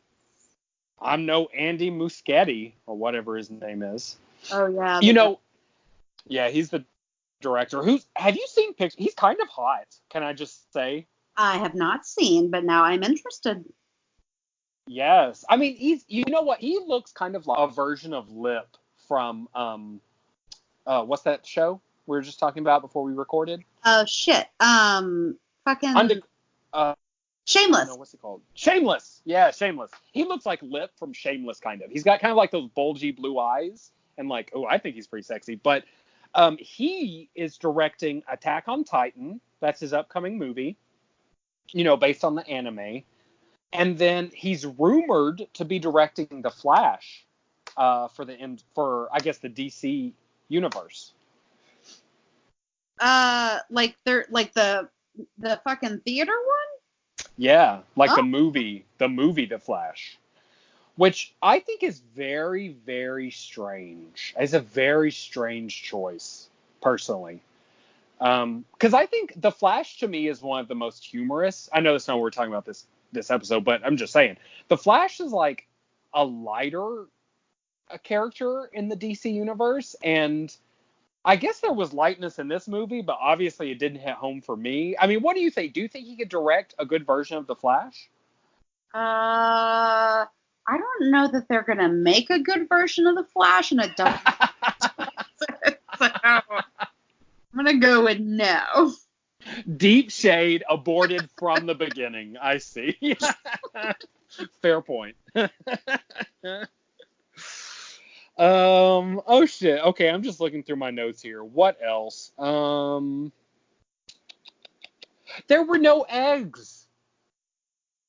I'm no Andy Muschietti or whatever his name is. Oh, yeah. You know, yeah, he's the director. Have you seen pictures? He's kind of hot, can I just say? I have not seen, but now I'm interested. Yes. I mean, you know what? He looks kind of like a version of Lip from, what's that show we were just talking about before we recorded? Oh, shit. Fucking. Shameless. No, what's it called? Shameless. Yeah, Shameless. He looks like Lip from Shameless, kind of. He's got kind of like those bulgy blue eyes, and like, oh, I think he's pretty sexy. But he is directing Attack on Titan. That's his upcoming movie, you know, based on the anime. And then he's rumored to be directing The Flash for I guess the DC universe. Like the fucking theater one? Yeah, like the movie The Flash, which I think is very, very strange. It's a very strange choice, personally. Because I think The Flash to me is one of the most humorous. I know that's not what we're talking about this episode, but I'm just saying The Flash is like a lighter character in the DC universe, and I guess there was lightness in this movie, but obviously it didn't hit home for me. I mean, what do you think? Do you think he could direct a good version of The Flash? I don't know that they're gonna make a good version of the Flash, and I don't. So, I'm gonna go with no. Deep shade, aborted from the beginning. I see. Fair point. Oh shit. Okay, I'm just looking through my notes here. What else? There were no eggs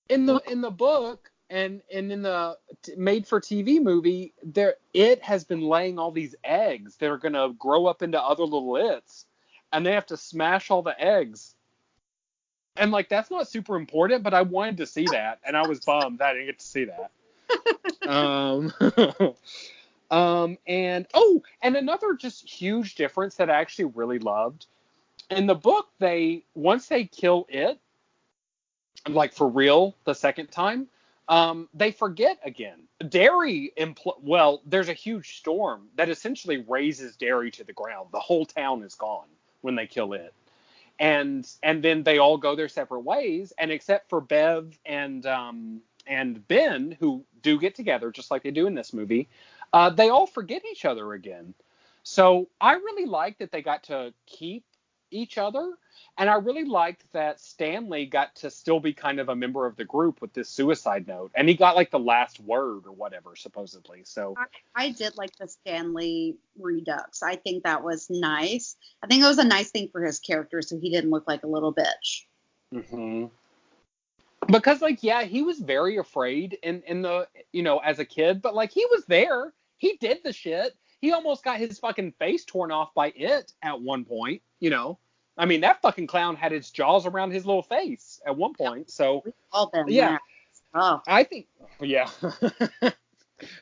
in the book and in the made for TV movie. It has been laying all these eggs that are gonna grow up into other little its, and they have to smash all the eggs. And like that's not super important, but I wanted to see that, and I was bummed that I didn't get to see that. And another just huge difference that I actually really loved. In the book, once they kill it, like for real, the second time, they forget again. Derry, there's a huge storm that essentially razes Derry to the ground. The whole town is gone when they kill it. And then they all go their separate ways, and except for Bev and Ben, who do get together just like they do in this movie, they all forget each other again. So I really liked that they got to keep each other, and I really liked that Stanley got to still be kind of a member of the group with this suicide note, and he got like the last word or whatever, supposedly. So I did like the Stanley redux. I think that was nice. I think it was a nice thing for his character, so he didn't look like a little bitch. Mm-hmm. Because like, yeah, he was very afraid in the, as a kid, but like he was there. He did the shit. He almost got his fucking face torn off by it at one point, I mean, that fucking clown had his jaws around his little face at one point. So, yeah, I think, yeah,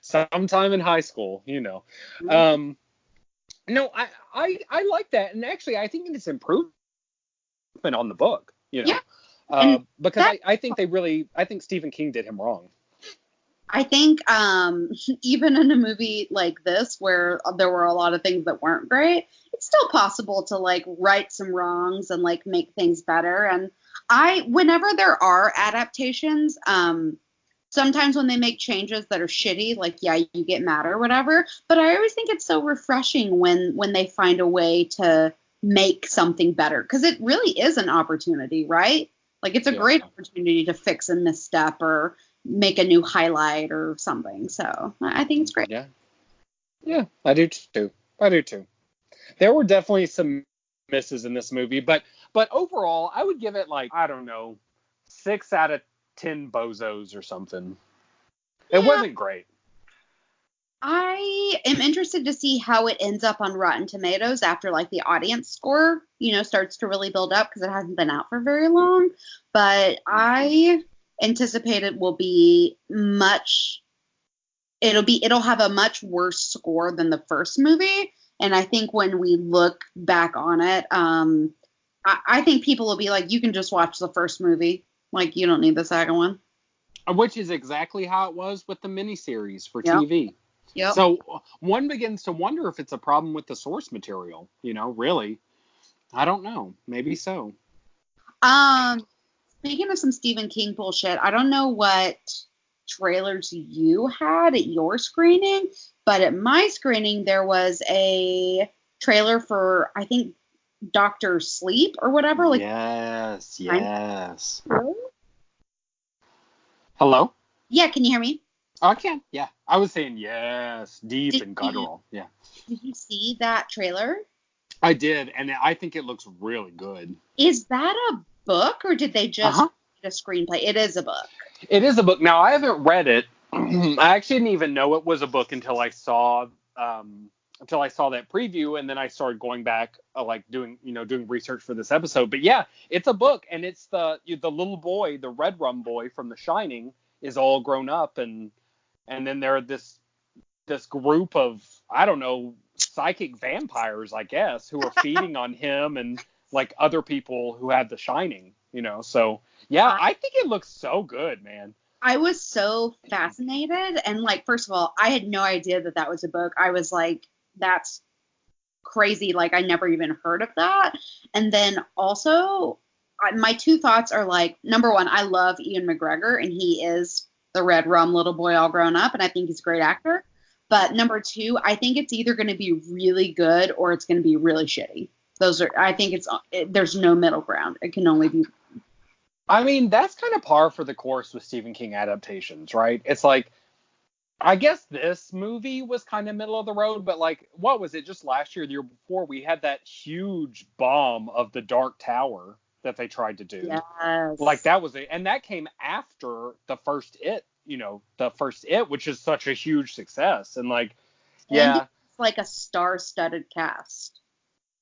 sometime in high school, No, I like that. And actually, I think it's improvement on the book, Yeah. Because I think I think Stephen King did him wrong. I think even in a movie like this where there were a lot of things that weren't great, it's still possible to like right some wrongs and like make things better. And whenever there are adaptations, sometimes when they make changes that are shitty, like, yeah, you get mad or whatever. But I always think it's so refreshing when they find a way to make something better, because it really is an opportunity, right? Like it's a great opportunity to fix a misstep or make a new highlight or something. So I think it's great. Yeah, I do too. There were definitely some misses in this movie, but overall, I would give it like, I don't know, 6 out of 10 bozos or something. It wasn't great. I am interested to see how it ends up on Rotten Tomatoes after like the audience score, starts to really build up, because it hasn't been out for very long. But I anticipate it will be it'll have a much worse score than the first movie. And I think when we look back on it, I think people will be like, you can just watch the first movie. Like, you don't need the second one. Which is exactly how it was with the miniseries for TV. Yep. So one begins to wonder if it's a problem with the source material, really. I don't know. Maybe so. Speaking of some Stephen King bullshit, I don't know what trailers you had at your screening, but at my screening there was a trailer for, I think, Dr. Sleep or whatever. Like, yes. Hello? Yeah, can you hear me? Oh, I can. Yeah. I was saying yes, deep and guttural. Yeah. Did you see that trailer? I did, and I think it looks really good. Is that a book, or did they just write a screenplay? It is a book. It is a book. Now, I haven't read it. I actually didn't even know it was a book until I saw that preview, and then I started going back, doing research for this episode. But yeah, it's a book, and it's the little boy, the red rum boy from The Shining, is all grown up, and then there are this group of, I don't know, psychic vampires, I guess, who are feeding on him and like other people who had The Shining, So yeah, I think it looks so good, man. I was so fascinated, and like, first of all, I had no idea that was a book. I was like, that's crazy. Like, I never even heard of that. And then also, my two thoughts are like, number one, I love Ian McGregor, and he is the red rum little boy all grown up, and I think he's a great actor. But number 2, I think it's either going to be really good or it's going to be really shitty. I think there's no middle ground. It can only be. I mean, that's kind of par for the course with Stephen King adaptations, right? It's like, I guess this movie was kind of middle of the road, but like, what was it? Just last year, the year before, we had that huge bomb of The Dark Tower that they tried to do. Yes. Like, that was it. And that came after the first It, which is such a huge success. And like, yeah. And it's like a star-studded cast.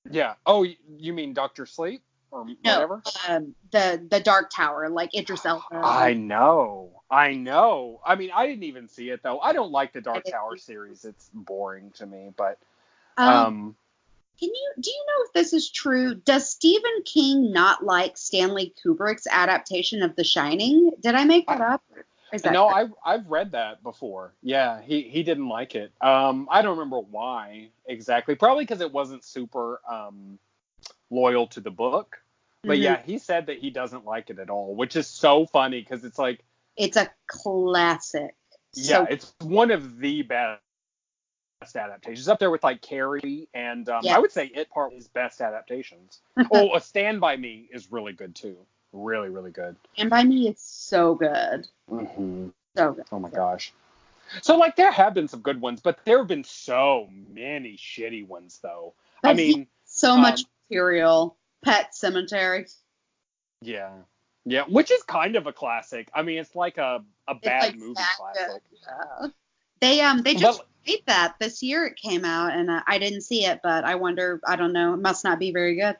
Yeah. Oh, you mean Dr. Sleep? Or whatever? The Dark Tower, like Idris Elba. I know. I mean, I didn't even see it though. I don't like the Dark Tower series. It's boring to me. But do you know if this is true? Does Stephen King not like Stanley Kubrick's adaptation of The Shining? Did I make that up? I've read that before. Yeah, he didn't like it. I don't remember why exactly. Probably because it wasn't super loyal to the book. But yeah, he said that he doesn't like it at all, which is so funny because it's like, it's a classic. Yeah, it's one of the best adaptations. Up there with like Carrie and I would say It Part is best adaptations. A Stand By Me is really good too. Really, really good. Stand By Me is so good. Mm-hmm. So good. Oh my gosh. So like there have been some good ones, but there have been so many shitty ones though. But I mean, so much material. Pet Cemetery. Yeah, which is kind of a classic. I mean, it's like a bad movie classic. Yeah. They just made that this year. It came out, and I didn't see it, but I wonder. I don't know. It must not be very good.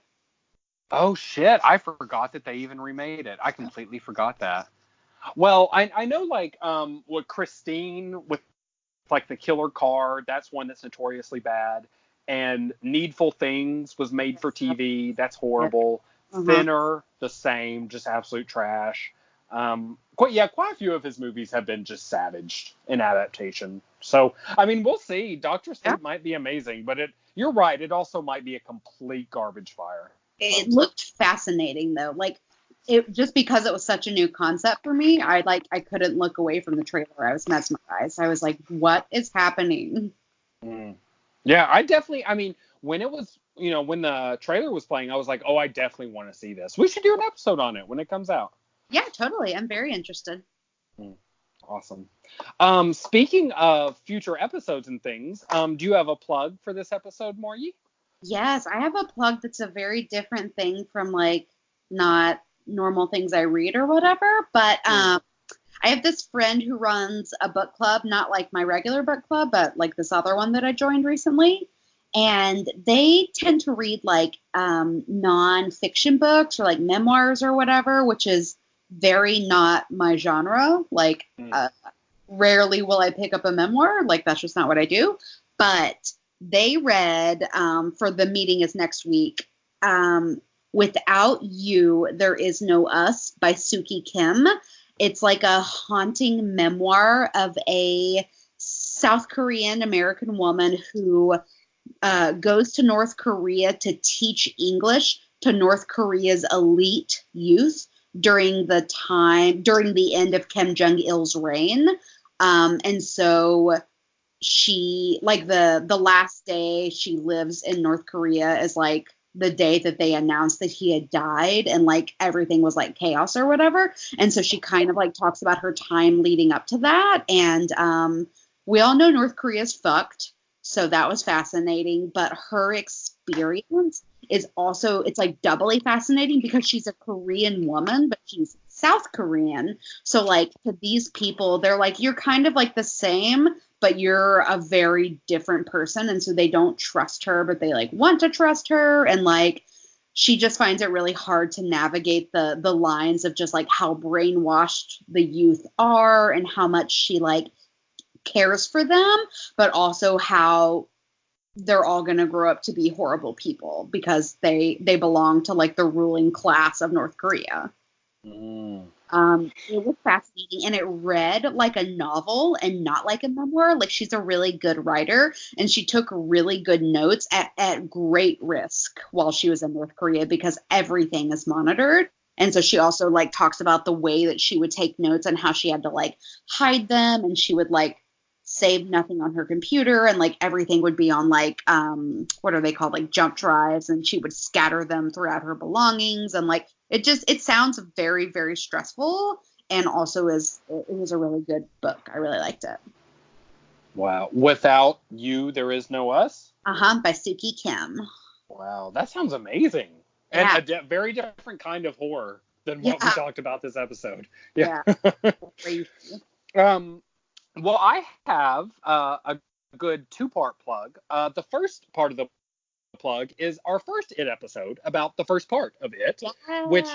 Oh shit! I forgot that they even remade it. I completely forgot that. Well, I know like with Christine with like the killer car. That's one that's notoriously bad. And Needful Things was made for TV. That's horrible. Thinner, the same, just absolute trash. Quite a few of his movies have been just savaged in adaptation. So, I mean, we'll see. Dr. Sleep might be amazing, but you're right. It also might be a complete garbage fire. It looked fascinating though. Like it just because it was such a new concept for me. I couldn't look away from the trailer. I was mesmerized. I was like, what is happening? Yeah, I mean, when it was, when the trailer was playing, I was like, oh, I definitely want to see this. We should do an episode on it when it comes out. Yeah, totally. I'm very interested. Awesome. Speaking of future episodes and things, do you have a plug for this episode, Morgie? Yes, I have a plug that's a very different thing from like not normal things I read or whatever, but I have this friend who runs a book club, not like my regular book club, but like this other one that I joined recently. And they tend to read like non-fiction books or like memoirs or whatever, which is very not my genre. Like rarely will I pick up a memoir. Like that's just not what I do. But they read for the meeting is next week. Without You, There Is No Us by Suki Kim. It's like a haunting memoir of a South Korean American woman who goes to North Korea to teach English to North Korea's elite youth during the end of Kim Jong-il's reign. And so she, like the last day she lives in North Korea is like the day that they announced that he had died and like everything was like chaos or whatever. And so she kind of like talks about her time leading up to that. And we all know North Korea's fucked. So that was fascinating. But her experience is also, it's like doubly fascinating because she's a Korean woman, but she's South Korean. So like to these people, they're like, you're kind of like the same, but you're a very different person. And so they don't trust her, but they like want to trust her. And like, she just finds it really hard to navigate the lines of just like how brainwashed the youth are and how much she like cares for them, but also how they're all going to grow up to be horrible people because they belong to like the ruling class of North Korea. It was fascinating, and it read like a novel and not like a memoir. Like she's a really good writer, and she took really good notes at great risk while she was in North Korea because everything is monitored. And so she also like talks about the way that she would take notes and how she had to like hide them, and she would like save nothing on her computer, and like everything would be on like what are they called, like jump drives, and she would scatter them throughout her belongings, and like it sounds very, very stressful, and also it was a really good book. I really liked it. Wow. Without You, There Is No Us? By Suki Kim. Wow, that sounds amazing. Yeah. And a very different kind of horror than what we talked about this episode. Yeah. Crazy. Well, I have a good two-part plug. The first part of the plug is our first It episode about the first part of It, which,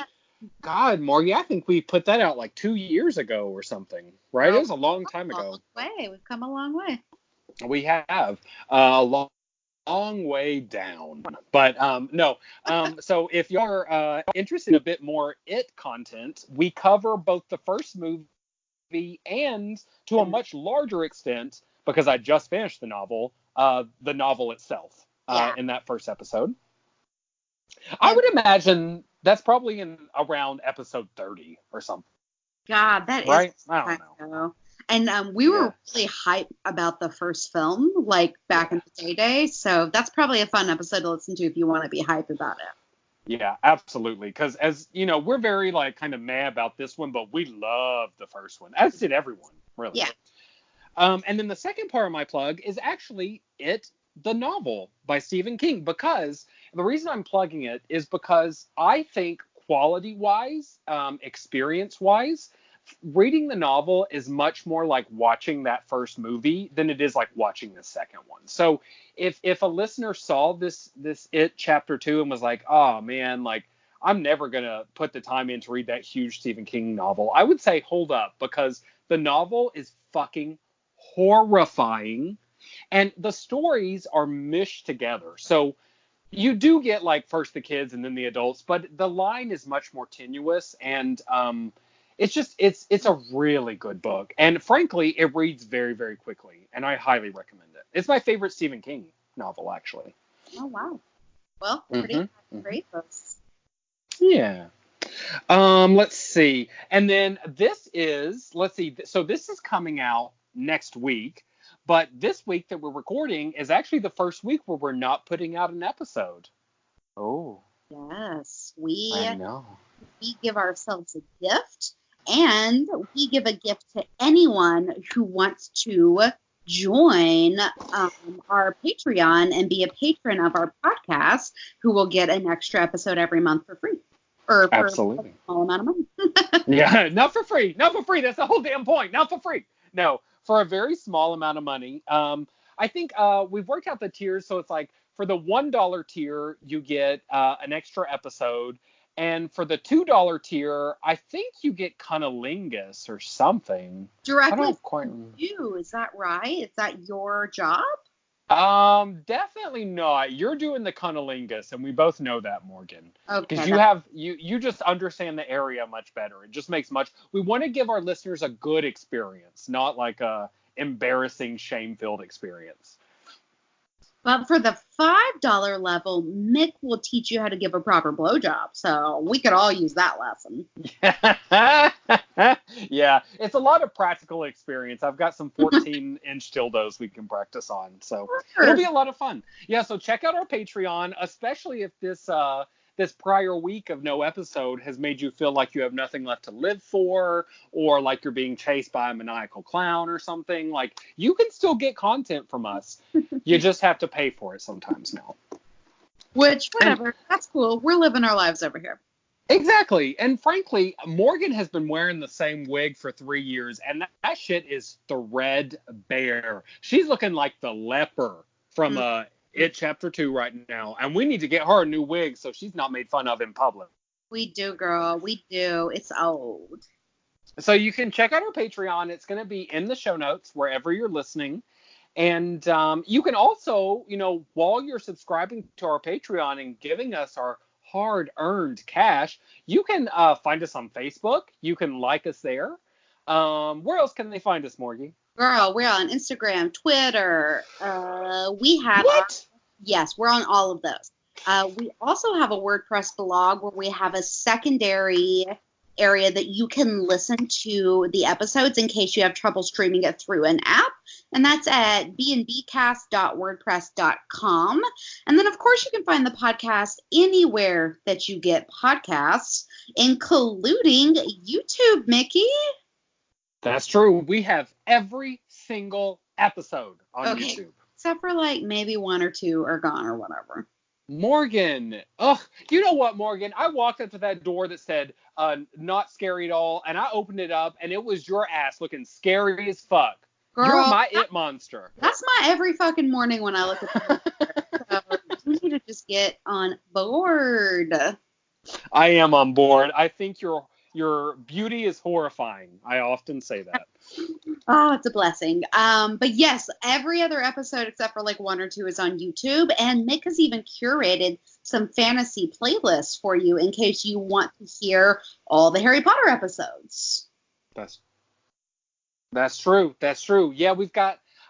God, Morgie, I think we put that out like 2 years ago or something, right? It was a long time ago. We've come a long way. We have a long way down. But no. So if you're interested in a bit more It content, we cover both the first movie and, to a much larger extent, because I just finished the novel itself in that first episode. I would imagine that's probably in around episode 30 or something. God, that right? is I don't know. And we were really hyped about the first film, like back in the day. So that's probably a fun episode to listen to if you want to be hyped about it. Yeah, absolutely. Because as you know, we're very like kind of mad about this one, but we love the first one, as did everyone, really. Yeah. And then the second part of my plug is actually It, the novel by Stephen King, because the reason I'm plugging it is because I think quality-wise, experience-wise, reading the novel is much more like watching that first movie than it is like watching the second one. So if a listener saw this It chapter 2 and was like, oh man, like I'm never gonna put the time in to read that huge Stephen King novel, I would say hold up, because the novel is fucking horrifying and the stories are mished together. So you do get like first the kids and then the adults, but the line is much more tenuous, and it's a really good book. And frankly, it reads very, very quickly, and I highly recommend it. It's my favorite Stephen King novel, actually. Oh, wow. Well, pretty great books. Yeah. Let's see. And then this is, so this is coming out next week, but this week that we're recording is actually the first week where we're not putting out an episode. Oh. Yes. I know. We give ourselves a gift, and we give a gift to anyone who wants to join our Patreon and be a patron of our podcast, who will get an extra episode every month for free. Or for Absolutely. a small amount of money. Yeah, not for free. Not for free. That's the whole damn point. Not for free. No, for a very small amount of money. I think we've worked out the tiers, so it's like for the $1 tier, you get an extra episode. And for the $2 tier, I think you get cunnilingus or something. Directly I don't quite you. Is that right? Is that your job? Definitely not. You're doing the cunnilingus, and we both know that, Morgan. Okay. Because you just understand the area much better. It just makes we want to give our listeners a good experience, not like a embarrassing, shame-filled experience. But for the $5 level, Mick will teach you how to give a proper blowjob. So we could all use that lesson. Yeah, it's a lot of practical experience. I've got some 14-inch dildos we can practice on. So it'll be a lot of fun. Yeah, so check out our Patreon, especially if this prior week of no episode has made you feel like you have nothing left to live for, or like you're being chased by a maniacal clown or something. Like, you can still get content from us. You just have to pay for it sometimes now. Which, whatever. That's cool. We're living our lives over here. Exactly. And frankly, Morgan has been wearing the same wig for 3 years, and that shit is threadbare. She's looking like the leper from It Chapter 2 right now, and we need to get her a new wig so she's not made fun of in public. We do, girl. We do. It's old. So you can check out our Patreon. It's going to be in the show notes wherever you're listening. And you can also, while you're subscribing to our Patreon and giving us our hard-earned cash, you can find us on Facebook. You can like us there. Where else can they find us, Morgie? Girl, we're on Instagram, Twitter. We have What? Yes, we're on all of those. We also have a WordPress blog where we have a secondary area that you can listen to the episodes in case you have trouble streaming it through an app. And that's at bnbcast.wordpress.com. And then, of course, you can find the podcast anywhere that you get podcasts, including YouTube, Mickey. That's true. We have every single episode on YouTube. Except for like maybe one or two are gone or whatever. Morgan. Ugh. You know what, Morgan? I walked up to that door that said, not scary at all, and I opened it up, and it was your ass looking scary as fuck. Girl, you're my it monster. That's my every fucking morning when I look at the so you need to just get on board. I am on board. I think your beauty is horrifying. I often say that. Oh, it's a blessing. But yes, every other episode except for like one or two is on YouTube, and Mick has even curated some fantasy playlists for you in case you want to hear all the Harry Potter episodes. That's true. That's true. Yeah,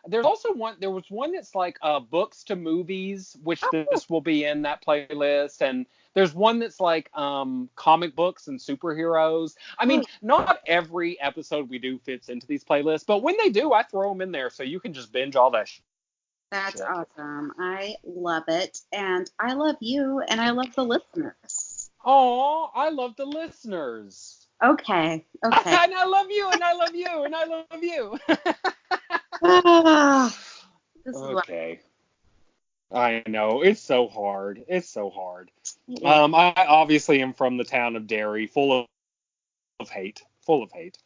there's also there was one that's like books to movies, which this will be in that playlist, and there's one that's like comic books and superheroes. I mean, not every episode we do fits into these playlists, but when they do, I throw them in there so you can just binge all that shit. That's awesome. I love it, and I love you, and I love the listeners. Oh, I love the listeners. Okay. And I love you, and I love you, and I love you. Okay. I know. It's so hard. I obviously am from the town of Derry, full of hate. Full of hate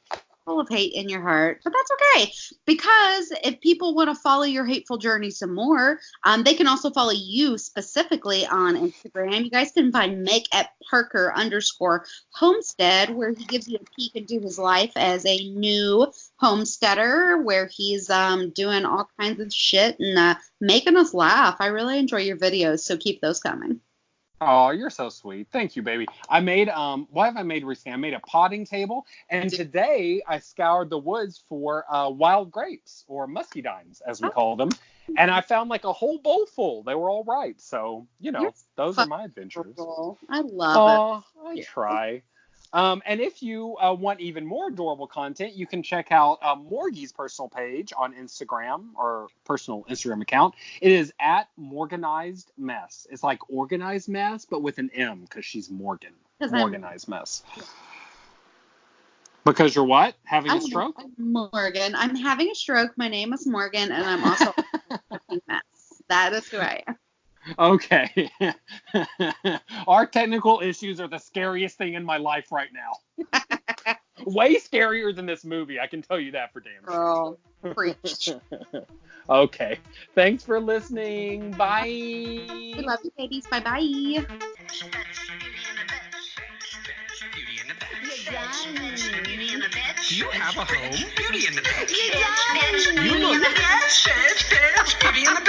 in your heart. But that's okay, because if people want to follow your hateful journey some more, they can also follow you specifically on Instagram. You guys can find Mick at Parker_homestead, where he gives you a peek into his life as a new homesteader, where he's doing all kinds of shit and making us laugh. I really enjoy your videos, so keep those coming. Oh, you're so sweet. Thank you, baby. I made, what have I made recently? I made a potting table, and today I scoured the woods for wild grapes, or muscadines, as we call them, and I found like a whole bowl full. They were all right, so, those are my adventures. I love it. I try. And if you want even more adorable content, you can check out Morgie's personal page on Instagram, or personal Instagram account. It is at Morganized Mess. It's like organized mess, but with an M, because she's Morgan. Morganized Mess. Because you're what? Having a stroke? Morgan. I'm having a stroke. My name is Morgan, and I'm also a mess. That is who I am. Okay. Our technical issues are the scariest thing in my life right now. Way scarier than this movie, I can tell you that for damn sure. Girl, preach. Okay. Thanks for listening. Bye. We love you, babies. Bye-bye. Beauty in the bed. Do you have a home? Beauty in the bed. Beauty in the bed. Beauty in the bed. Beauty in the bed.